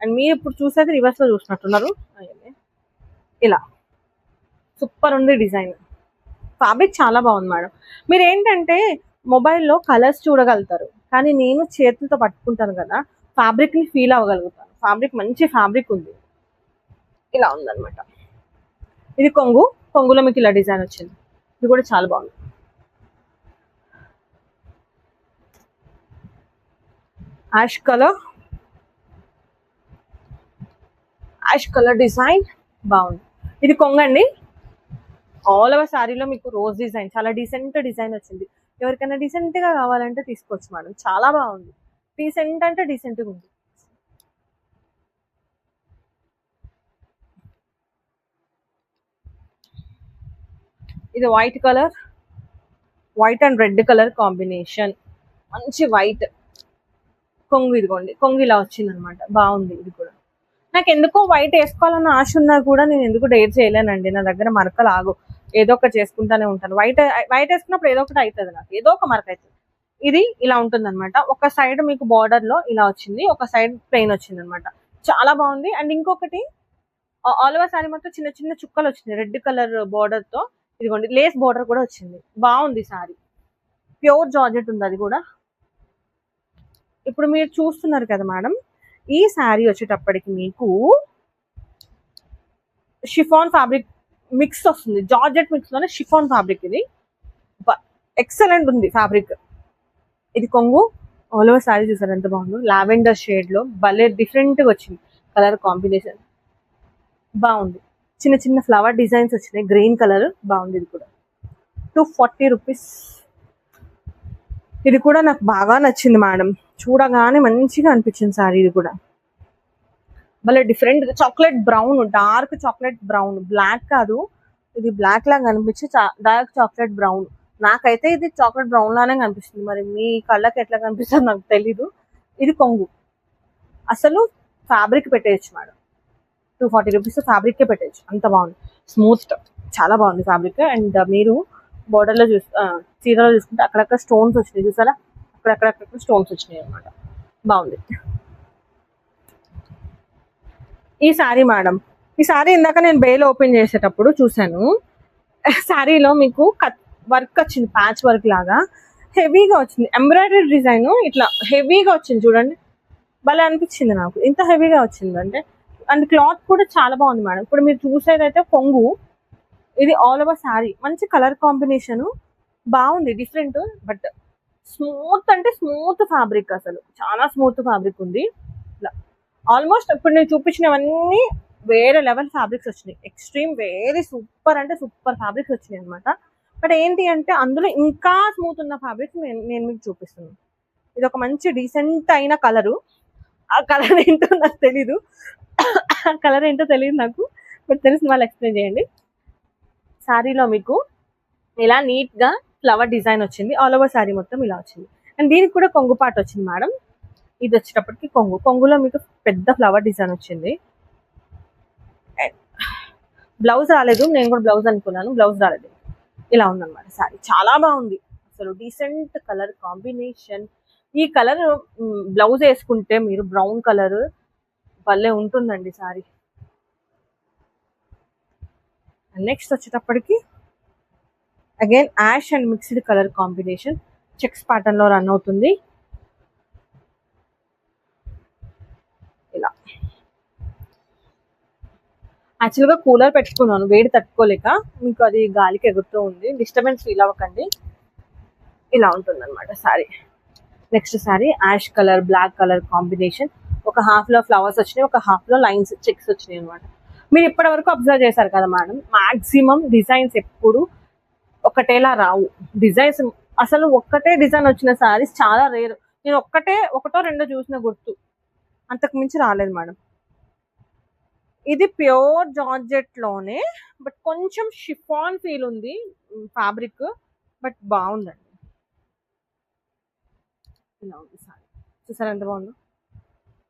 అండ్ మీరు ఇప్పుడు చూసేది రివర్స్ లో చూసినట్టున్నారు, ఇలా సూపర్ ఉంది డిజైన్. ఫ్యాబ్రిక్ చాలా బాగుంది మేడం. మీరు ఏంటంటే మొబైల్లో కలర్స్ చూడగలుగుతారు, కానీ నేను చేతులతో పట్టుకుంటాను కదా, ఫ్యాబ్రిక్ ని ఫీల్ అవ్వగలుగుతాను. ఫ్యాబ్రిక్ మంచి ఫ్యాబ్రిక్ ఉంది, ఇలా ఉందన్నమాట. ఇది కొంగులో మీకు ఇలా డిజైన్ వచ్చింది, ఇది కూడా చాలా బాగుంది. యాష్ కలర్ డిజైన్ బాగుంది. ఇది కొంగండి. ఆల్ ఓవర్ శారీలో మీకు రోజ్ డిజైన్, చాలా డీసెంట్ డిజైన్ వచ్చింది. ఎవరికైనా డీసెంట్ గా కావాలంటే తీసుకోవచ్చు మేడం, చాలా బాగుంది. డీసెంట్ అంటే డీసెంట్ గా ఉంది. ఇది white colour, white and red colour combination, మంచి వైట్. కొంగు ఇదిగోండి, కొంగు ఇలా వచ్చింది అనమాట, బాగుంది. ఇది కూడా నాకు ఎందుకో వైట్ వేసుకోవాలన్న ఆశ ఉన్నా కూడా నేను ఎందుకు డేర్ చేయలేనండి, నా దగ్గర మరకలు ఆగు, ఏదో ఒకటి చేసుకుంటానే ఉంటాను. వైట్ వేసుకున్నప్పుడు ఏదో ఒకటి అవుతుంది, నాకు ఏదో ఒక మరక అవుతుంది. ఇది ఇలా ఉంటుంది అనమాట. ఒక సైడ్ మీకు బార్డర్ లో ఇలా వచ్చింది, ఒక సైడ్ ప్లెయిన్ వచ్చింది అనమాట, చాలా బాగుంది. అండ్ ఇంకొకటి ఆల్ ఓవర్ శారీ మొత్తం చిన్న చిన్న చుక్కలు వచ్చింది రెడ్ కలర్ బార్డర్ తో. ఇదిగోండి లేస్ బార్డర్ కూడా వచ్చింది, బాగుంది శారీ. ప్యూర్ జార్జెట్ ఉంది అది కూడా. ఇప్పుడు మీరు చూస్తున్నారు కదా మేడం, ఈ శారీ వచ్చేటప్పటికి మీకు షిఫాన్ ఫ్యాబ్రిక్ మిక్స్ వస్తుంది, జార్జెట్ మిక్స్ లోనే షిఫాన్ ఫ్యాబ్రిక్. ఇది ఎక్సలెంట్ ఉంది ఫ్యాబ్రిక్. ఇది కొంగు, ఆల్ ఓవర్ శారీ చూసారు ఎంత బాగుందో, లావెండర్ షేడ్ లో భలే డిఫరెంట్ గా వచ్చింది కలర్ కాంబినేషన్, బాగుంది. చిన్న చిన్న ఫ్లవర్ డిజైన్స్ వచ్చినాయి, గ్రీన్ కలర్ బాగుంది. ఇది కూడా 240 రూపీస్. ఇది కూడా నాకు బాగా నచ్చింది మేడం, చూడగానే మంచిగా అనిపించింది సారీ. ఇది కూడా భలే different, chocolate brown, dark chocolate brown, black కాదు, ఇది బ్లాక్ లాగా కనిపించి డార్క్ చాక్లెట్ బ్రౌన్. నాకైతే ఇది చాక్లెట్ బ్రౌన్ లానే కనిపిస్తుంది, మరి మీ కళ్ళకి ఎట్లా కనిపిస్తుంది నాకు తెలీదు. ఇది కొంగు, అసలు ఫ్యాబ్రిక్ పెట్టేయచ్చు మేడం, 240 రూపీస్ ఫ్యాబ్రిక్కే పెట్టేయచ్చు, అంత బాగుంది, స్మూత్, చాలా బాగుంది ఫ్యాబ్రిక్. అండ్ మీరు బోర్డర్లో చీరలో చూసుకుంటే అక్కడక్కడ స్టోన్స్ వచ్చినాయి చూసారా, అక్కడక్కడ స్టోన్స్ వచ్చినాయి అనమాట, బాగుంది. ఈ శారీ మేడం, ఈ శారీ ఇందాక నేను బేల్ ఓపెన్ చేసేటప్పుడు చూసాను, శారీలో మీకు వర్క్ వచ్చింది, ప్యాచ్ వర్క్ లాగా హెవీగా వచ్చింది, ఎంబ్రాయిడరీ డిజైన్ ఇట్లా హెవీగా వచ్చింది చూడండి, భలే అనిపించింది నాకు, ఇంత హెవీగా వచ్చింది అంటే. అండ్ క్లాత్ కూడా చాలా బాగుంది మేడం. ఇప్పుడు మీరు చూసేదైతే కొంగు, ఇది ఆల్ ఓవర్ శారీ మంచి కలర్ కాంబినేషన్, బాగుంది, డిఫరెంట్. బట్ స్మూత్ అంటే స్మూత్ ఫ్యాబ్రిక్, అసలు చాలా స్మూత్ ఫ్యాబ్రిక్ ఉంది. ఇలా ఆల్మోస్ట్ ఇప్పుడు నేను చూపించినవన్నీ వేరే లెవెల్ ఫ్యాబ్రిక్స్ వచ్చినాయి. ఎక్స్ట్రీమ్ వెరీ సూపర్ అంటే సూపర్ ఫ్యాబ్రిక్స్ వచ్చినాయి అనమాట. బట్ ఏంటి అంటే అందులో ఇంకా స్మూత్ ఉన్న ఫ్యాబ్రిక్స్ నేను మీకు చూపిస్తున్నాను. ఇది ఒక మంచి డీసెంట్ అయిన కలరు. ఆ కలర్ ఏంటో నాకు తెలీదు, ఆ కలర్ ఏంటో తెలియదు నాకు, బట్ తెలిసిన వాళ్ళు ఎక్స్ప్లెయిన్ చేయండి. శారీలో మీకు ఇలా నీట్ గా ఫ్లవర్ డిజైన్ వచ్చింది, ఆల్ ఓవర్ శారీ మొత్తం ఇలా వచ్చింది. అండ్ దీనికి కూడా కొంగు పాట వచ్చింది మేడం. ఇది వచ్చేటప్పటికి కొంగులో మీకు పెద్ద ఫ్లవర్ డిజైన్ వచ్చింది. బ్లౌజ్ రాలేదు, నేను కూడా బ్లౌజ్ అనుకున్నాను, బ్లౌజ్ రాలేదు. ఇలా ఉందన్నమాట శారీ, చాలా బాగుంది అసలు, డీసెంట్ కలర్ కాంబినేషన్. ఈ కలర్ బ్లౌజ్ వేసుకుంటే మీరు బ్రౌన్ కలర్ భలే ఉంటుందండి శారీ. నెక్స్ట్ వచ్చేటప్పటికి again ash and mixed colour combination, checks pattern లో రన్ అవుతుంది. ఇలా యాక్చువల్గా కూలర్ పెట్టుకున్నాను, వేడి తట్టుకోలేక, మీకు అది గాలికి ఎగురుతూ ఉంది, డిస్టర్బెన్స్ ఫీల్ అవ్వకండి. ఇలా ఉంటుంది అనమాట sari. Next sari ash colour black colour combination, ఒక హాఫ్ లో ఫ్లవర్స్ వచ్చినాయి, ఒక హాఫ్ లో లైన్స్ చెక్స్ వచ్చినాయి అనమాట. మీరు ఇప్పటి వరకు అబ్జర్వ్ చేశారు కదా మేడం, మాక్సిమం డిజైన్స్ ఎప్పుడు ఒకటేలా రావు. డిజైన్స్ అసలు ఒక్కటే డిజైన్ వచ్చిన శారీస్ చాలా రేర్. నేను ఒకటో రెండో చూసిన గుర్తు, అంతకు మించి రాలేదు మేడం. ఇది ప్యూర్ జార్జెట్ లోనే, బట్ కొంచెం షిఫాన్ ఫీల్ ఉంది ఫ్యాబ్రిక్, బట్ బాగుందండి. ఇలా ఉంది సారీ, చూసారా ఎంత బాగుందో.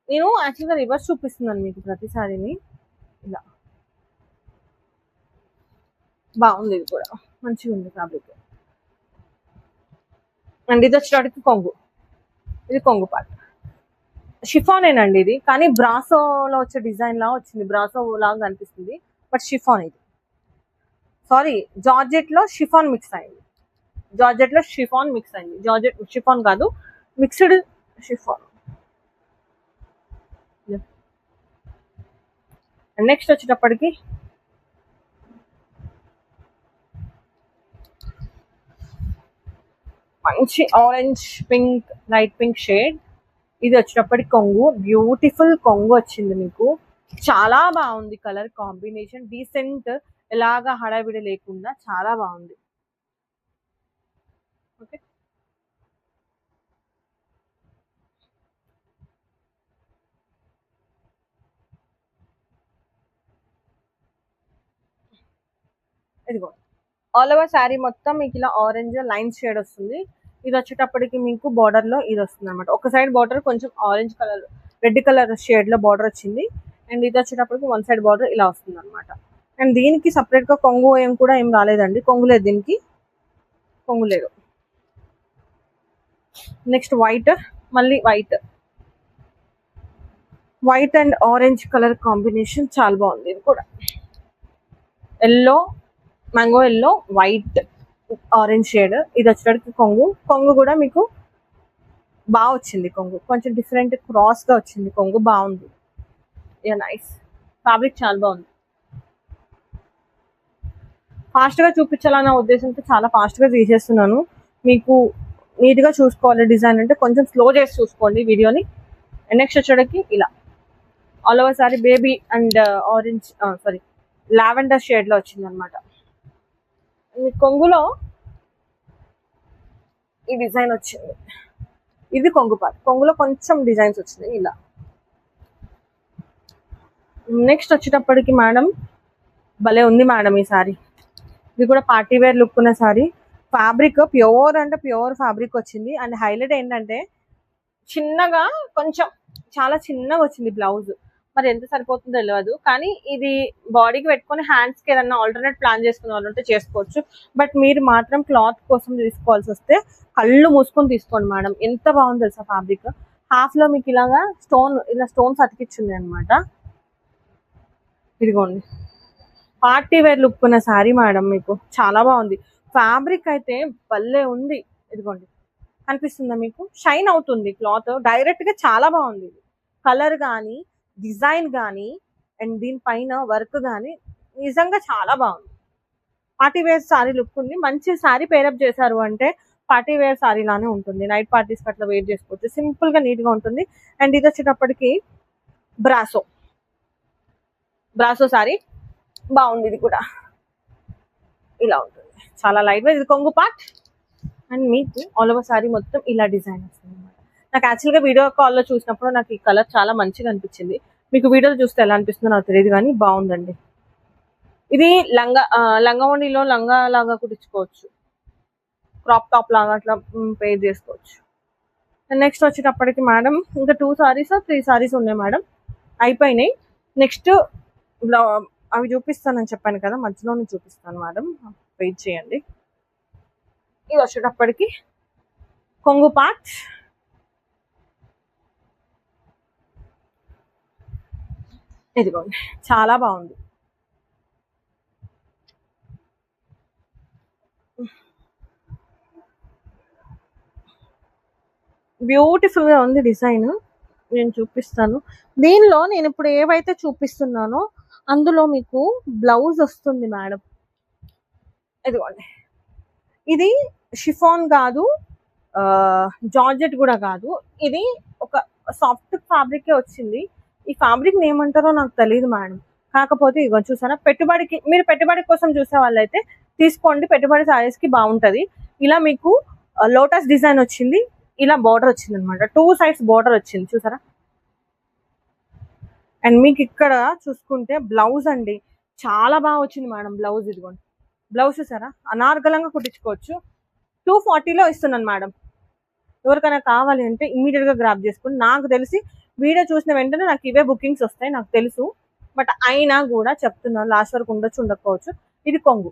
నేను యాక్చువల్గా రివర్స్ చూపిస్తున్నాను మీకు ప్రతిసారిని. ఇలా బాగుంది, ఇది కూడా మంచిగా ఉంది ఫ్యాబ్రిక్. అండ్ ఇది వచ్చేటప్పటికి కొంగు, ఇది కొంగు పార్ట్. షిఫానేనండి ఇది, కానీ బ్రాసోలో వచ్చే డిజైన్ లా వచ్చింది, బ్రాసో లాగా అనిపిస్తుంది, బట్ షిఫాన్ ఇది. సారీ, జార్జెట్ లో షిఫాన్ మిక్స్ అయింది, జార్జెట్ లో షిఫాన్ మిక్స్ అయింది, జార్జెట్ షిఫాన్ కాదు, మిక్స్డ్ షిఫాన్. నెక్స్ట్ వచ్చేటప్పటికి మంచి orange pink, light pink shade. ఇది వచ్చేటప్పటికి కొంగు, బ్యూటిఫుల్ కొంగు వచ్చింది మీకు, చాలా బాగుంది కలర్ కాంబినేషన్, డీసెంట్, ఎలాగా హడావిడి లేకుండా చాలా బాగుంది. ఓకే, ఇదిగో ఆల్ ఓవర్ శారీ మొత్తం మీకు ఇలా ఆరెంజ్ లైన్ షేడ్ వస్తుంది. ఇది వచ్చేటప్పటికి మీకు బార్డర్ లో ఇది వస్తుంది అనమాట. ఒక సైడ్ బార్డర్ కొంచెం orange colour, red colour shade లో బార్డర్ వచ్చింది. అండ్ ఇది వచ్చేటప్పటికి వన్ సైడ్ బార్డర్ ఇలా వస్తుంది అనమాట. అండ్ దీనికి సపరేట్ గా కొంగు ఏం రాలేదండి, కొంగు లేదు దీనికి, కొంగు లేదు. నెక్స్ట్ వైట్, మళ్ళీ white and orange colour combination చాలా బాగుంది. ఇది కూడా yellow, mango yellow, white, orange shade. ఇది వచ్చేటప్పటికి కొంగు కూడా మీకు బాగా వచ్చింది, కొంగు కొంచెం డిఫరెంట్ క్రాస్ గా వచ్చింది, కొంగు బాగుంది. నైస్ ఫ్యాబ్రిక్, చాలా బాగుంది. ఫాస్ట్ గా చూపించాలన్న ఉద్దేశంతో చాలా ఫాస్ట్ గా తీసేస్తున్నాను. మీకు నీట్ గా చూసుకోవాలి డిజైన్ అంటే కొంచెం స్లో చేసి చూసుకోండి వీడియోని. నెక్స్ట్ వచ్చేటప్పటికి ఇలా all over sorry baby and orange, sorry lavender shade లో వచ్చింది అనమాట. కొంగులో ఈ డిజైన్ వచ్చింది, ఇది కొంగు పార్ట్, కొంగులో కొంచెం డిజైన్స్ వచ్చినాయి ఇలా. నెక్స్ట్ వచ్చేటప్పటికి మేడం భలే ఉంది మేడం ఈ సారీ, ఇది కూడా పార్టీ వేర్ లుక్ ఉన్న సారీ. ఫ్యాబ్రిక్ ప్యూర్ అంటే ప్యూర్ ఫ్యాబ్రిక్ వచ్చింది. అండ్ హైలైట్ ఏంటంటే చిన్నగా, కొంచెం చాలా చిన్నగా వచ్చింది బ్లౌజ్, మరి ఎంత సరిపోతుందో తెలియదు. కానీ ఇది బాడీకి పెట్టుకొని హ్యాండ్స్ కి ఏదన్నా ఆల్టర్నేట్ ప్లాన్ చేసుకునే వాళ్ళు ఉంటే చేసుకోవచ్చు. బట్ మీరు మాత్రం క్లాత్ కోసం తీసుకోవాల్సి వస్తే కళ్ళు మూసుకొని తీసుకోండి మేడం, ఎంత బాగుంది తెలుసా ఫ్యాబ్రిక్. హాఫ్ లో మీకు ఇలాగా ఇలా స్టోన్స్ అతికిచ్చింది అనమాట. ఇదిగోండి పార్టీ వేర్ లుక్ ఉన్న శారీ మేడం, మీకు చాలా బాగుంది. ఫ్యాబ్రిక్ అయితే భలే ఉంది, ఇదిగోండి కనిపిస్తుందా మీకు, షైన్ అవుతుంది క్లాత్ డైరెక్ట్ గా, చాలా బాగుంది. కలర్ కానీ, డిజైన్ కానీ, అండ్ దీనిపైన వర్క్ కానీ నిజంగా చాలా బాగుంది. పార్టీ వేర్ సారీ లుక్ ఉంది. మంచి సారీ పేరప్ చేశారు అంటే పార్టీ వేర్ సారీ లానే ఉంటుంది. నైట్ పార్టీస్ అట్లా వేర్ చేసుకోవచ్చు. సింపుల్ గా నీట్ గా ఉంటుంది. అండ్ ఇది వచ్చేటప్పటికి బ్రాసో సారీ బాగుంది. ఇది కూడా ఇలా ఉంటుంది, చాలా లైట్ వెయిట్. ఇది కొంగు పార్ట్ అండ్ మీకు ఆల్ ఓవర్ సారీ మొత్తం ఇలా డిజైన్ వస్తుంది అనమాట. నాకు యాక్చువల్గా వీడియో కాల్లో చూసినప్పుడు నాకు ఈ కలర్ చాలా మంచిగా అనిపించింది. మీకు వీడియోలో చూస్తే ఎలా అనిపిస్తుందో నాకు తెలియదు కానీ బాగుందండి. ఇది లంగా వండిలో లంగా లాగా కుట్టించుకోవచ్చు, క్రాప్ టాప్ లాగా అట్లా పేర్ చేసుకోవచ్చు. నెక్స్ట్ వచ్చేటప్పటికి మేడం ఇంకా 2 సారీస్ 3 సారీస్ ఉన్నాయి మేడం, అయిపోయినాయి. నెక్స్ట్ అవి చూపిస్తానని చెప్పాను కదా, మధ్యలోనే చూపిస్తాను మేడం, వెయిట్ చేయండి. ఇది వచ్చేటప్పటికి కొంగు పార్ట్. ఇదిగోండి, చాలా బాగుంది. బ్యూటిఫుల్ గా ఉంది డిజైన్. నేను చూపిస్తాను. దీనిలో నేను ఇప్పుడు ఏవైతే చూపిస్తున్నానో అందులో మీకు బ్లౌజ్ వస్తుంది మేడం. ఇదిగోండి, ఇది షిఫాన్ కాదు, జార్జెట్ కూడా కాదు, ఇది ఒక సాఫ్ట్ ఫ్యాబ్రికే వచ్చింది. ఈ ఫ్యాబ్రిక్ ఏమంటారో నాకు తెలియదు మేడం. కాకపోతే ఇదిగో చూసారా, మీరు పెట్టుబడి కోసం చూసే వాళ్ళైతే తీసుకోండి, పెట్టుబడి సారీస్ కి బాగుంటది. ఇలా మీకు లోటస్ డిజైన్ వచ్చింది, ఇలా బార్డర్ వచ్చింది అనమాట. 2 సైడ్స్ బార్డర్ వచ్చింది చూసారా. అండ్ మీకు ఇక్కడ చూసుకుంటే బ్లౌజ్ అండి చాలా బాగా వచ్చింది మేడం. బ్లౌజ్ ఇదిగోండి, బ్లౌజ్ చూసారా, అనార్గలంగా కుట్టించుకోవచ్చు. 240లో ఇస్తున్నాను మేడం. ఎవరికైనా కావాలి అంటే ఇమీడియట్ గా గ్రాప్ చేసుకోండి. నాకు తెలిసి వీడియో చూసిన వెంటనే నాకు ఇవే బుకింగ్స్ వస్తాయి నాకు తెలుసు, బట్ అయినా కూడా చెప్తున్నాను, లాస్ట్ వరకు ఉండొచ్చు ఉండకపోవచ్చు. ఇది కొంగు,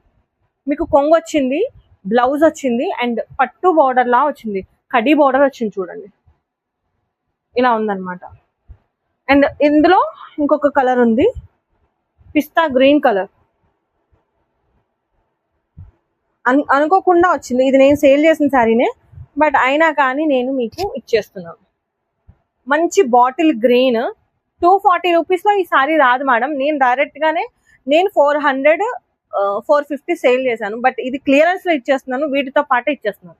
మీకు కొంగు వచ్చింది, బ్లౌజ్ వచ్చింది, అండ్ పట్టు బార్డర్ లా వచ్చింది, కడీ బార్డర్ వచ్చింది చూడండి, ఇలా ఉందన్నమాట. అండ్ ఇందులో ఇంకొక కలర్ ఉంది, పిస్తా గ్రీన్ కలర్. అనుకోకుండా వచ్చింది, ఇది నేను సేల్ చేసిన శారీనే, బట్ అయినా కానీ నేను మీకు ఇచ్చేస్తున్నాను. మంచి బాటిల్ గ్రీన్, 240 రూపీస్లో ఈ శారీ రాదు మేడం. నేను డైరెక్ట్ గానే 400 450 సేల్ చేశాను, బట్ ఇది క్లియరెన్స్ లో ఇచ్చేస్తున్నాను, వీటితో పాటు ఇచ్చేస్తున్నాను.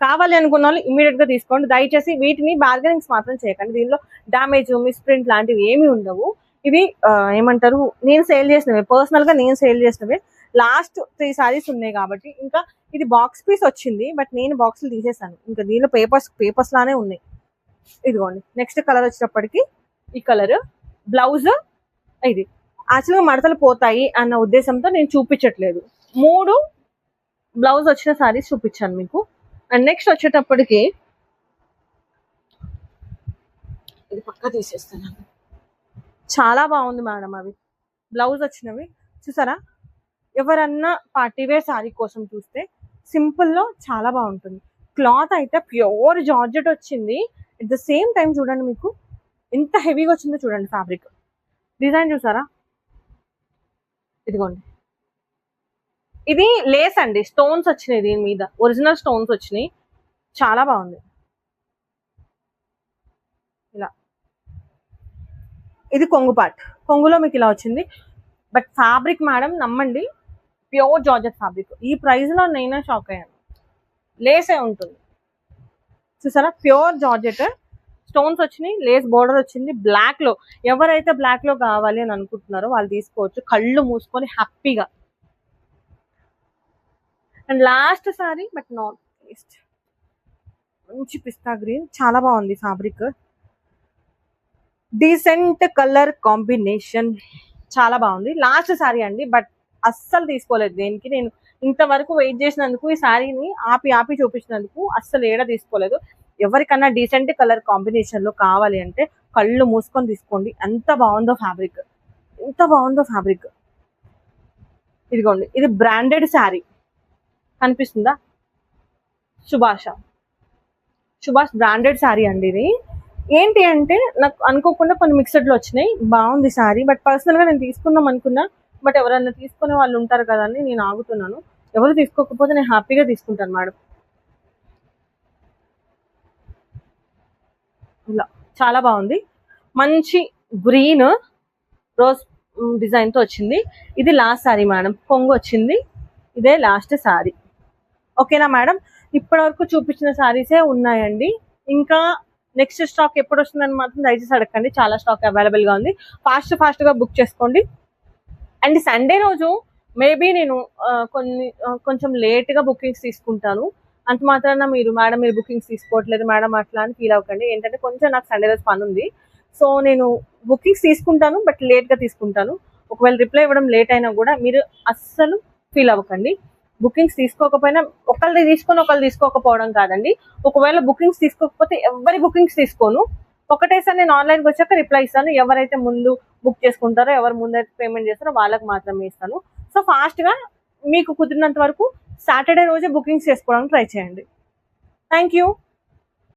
కావాలి అనుకున్న వాళ్ళు ఇమీడియట్ గా తీసుకోండి. దయచేసి వీటిని బార్గెనింగ్స్ మాత్రం చేయకండి. దీనిలో డామేజ్, మిస్ప్రింట్ లాంటివి ఏమి ఉండవు. ఇవి ఏమంటారు, నేను సేల్ చేసినవే, పర్సనల్ గా నేను సేల్ చేసినవే. లాస్ట్ 3 సారీస్ ఉన్నాయి కాబట్టి. ఇంకా ఇది బాక్స్ పీస్ వచ్చింది, బట్ నేను బాక్సులు తీసేసాను. ఇంకా దీనిలో పేపర్స్ లానే ఉన్నాయి. ఇదిగోండి, నెక్స్ట్ కలర్ వచ్చేటప్పటికి ఈ కలర్. బ్లౌజ్ ఇది యాక్చువల్గా మడతలు పోతాయి అన్న ఉద్దేశంతో నేను చూపించట్లేదు. 3 బ్లౌజ్ వచ్చిన సారీస్ చూపించాను మీకు. అండ్ నెక్స్ట్ వచ్చేటప్పటికి ఇది పక్కా తీసేస్తాను, చాలా బాగుంది మేడం. అవి బ్లౌజ్ వచ్చినవి చూసారా. ఎవరన్నా పార్టీవేర్ శారీ కోసం చూస్తే సింపుల్ లో చాలా బాగుంటుంది. క్లాత్ అయితే ప్యూర్ జార్జెట్ వచ్చింది. అట్ ద సేమ్ టైం చూడండి, మీకు ఎంత హెవీగా వచ్చిందో చూడండి. ఫ్యాబ్రిక్ డిజైన్ చూసారా, ఇదిగోండి. ఇది లేస్ అండి, స్టోన్స్ వచ్చినాయి దీని మీద, ఒరిజినల్ స్టోన్స్ వచ్చినాయి, చాలా బాగుంది. ఇలా ఇది కొంగు పార్ట్, కొంగులో మీకు ఇలా వచ్చింది. బట్ ఫ్యాబ్రిక్ మేడం నమ్మండి, ప్యూర్ జార్జెట్ ఫ్యాబ్రిక్. ఈ ప్రైస్ లో నేనే షాక్ అయ్యాను. లేసే ఉంటుంది చూసారా, ప్యూర్ జార్జెట్, స్టోన్స్ వచ్చినాయి, లేస్ బోర్డర్ వచ్చింది. బ్లాక్ లో ఎవరైతే బ్లాక్ లో కావాలి అని అనుకుంటున్నారో వాళ్ళు తీసుకోవచ్చు, కళ్ళు మూసుకొని హ్యాపీగా. And last sorry but not least, మంచి పిస్తా గ్రీన్, చాలా బాగుంది ఫ్యాబ్రిక్, డీసెంట్ కలర్ కాంబినేషన్, చాలా బాగుంది. లాస్ట్ సారీ అండి, బట్ అస్సలు తీసుకోలేదు దేనికి. నేను ఇంతవరకు వెయిట్ చేసినందుకు, ఈ శారీని ఆపి చూపించినందుకు అస్సలు ఏడా తీసుకోలేదు. ఎవరికన్నా డీసెంట్ కలర్ కాంబినేషన్ లో కావాలి అంటే కళ్ళు మూసుకొని తీసుకోండి. ఎంత బాగుందో ఫ్యాబ్రిక్, ఎంత బాగుందో ఫ్యాబ్రిక్. ఇదిగోండి, ఇది బ్రాండెడ్ శారీ కనిపిస్తుందా, సుభాష్ బ్రాండెడ్ శారీ అండి. ఇది ఏంటి అంటే నాకు అనుకోకుండా కొన్ని మిక్స్డ్ లో వచ్చినాయి, బాగుంది శారీ. బట్ పర్సనల్ గా నేను తీసుకుందాం అనుకున్నా, బట్ ఎవరైనా తీసుకునే వాళ్ళు ఉంటారు కదా అని నేను ఆగుతున్నాను. ఎవరు తీసుకోకపోతే నేను హ్యాపీగా తీసుకుంటాను మేడం. ఇలా చాలా బాగుంది, మంచి గ్రీన్ రోజ్ డిజైన్ తో వచ్చింది. ఇది లాస్ట్ శారీ మేడం, కొంగు వచ్చింది, ఇదే లాస్ట్ శారీ. ఓకేనా మేడం? ఇప్పటి వరకు చూపించిన శారీసే ఉన్నాయండి. ఇంకా నెక్స్ట్ స్టాక్ ఎప్పుడు వస్తుందని మాత్రం దయచేసి అడగండి. చాలా స్టాక్ అవైలబుల్ గా ఉంది. ఫాస్ట్ గా బుక్ చేసుకోండి. అండ్ సండే రోజు మేబీ నేను కొంచెం లేట్ గా బుకింగ్స్ తీసుకుంటాను. అంత మాత్రాన మేడం మీరు బుకింగ్స్ తీసుకోవట్లేదు మేడం అట్లా అని ఫీల్ అవ్వకండి. ఏంటంటే కొంచెం నాకు సండే రోజు పని ఉంది. సో నేను బుకింగ్స్ తీసుకుంటాను, బట్ లేట్ గా తీసుకుంటాను. ఒకవేళ రిప్లై ఇవ్వడం లేట్ అయినా కూడా మీరు అస్సలు ఫీల్ అవ్వకండి. బుకింగ్స్ తీసుకోకపోయినా ఒకళ్ళు తీసుకొని ఒకళ్ళు తీసుకోకపోవడం కాదండి. ఒకవేళ బుకింగ్స్ తీసుకోకపోతే ఎవరి బుకింగ్స్ తీసుకోను. ఒకటేసారి నేను ఆన్లైన్కి వచ్చాక రిప్లై ఇస్తాను. ఎవరైతే ముందు బుక్ చేసుకుంటారో, ఎవరు ముందైతే పేమెంట్ చేస్తారో వాళ్ళకి మాత్రమే ఇస్తాను. సో ఫాస్ట్ గా మీకు కుదిరినంత వరకు సాటర్డే రోజే బుకింగ్స్ చేసుకోవడానికి ట్రై చేయండి. Thank you.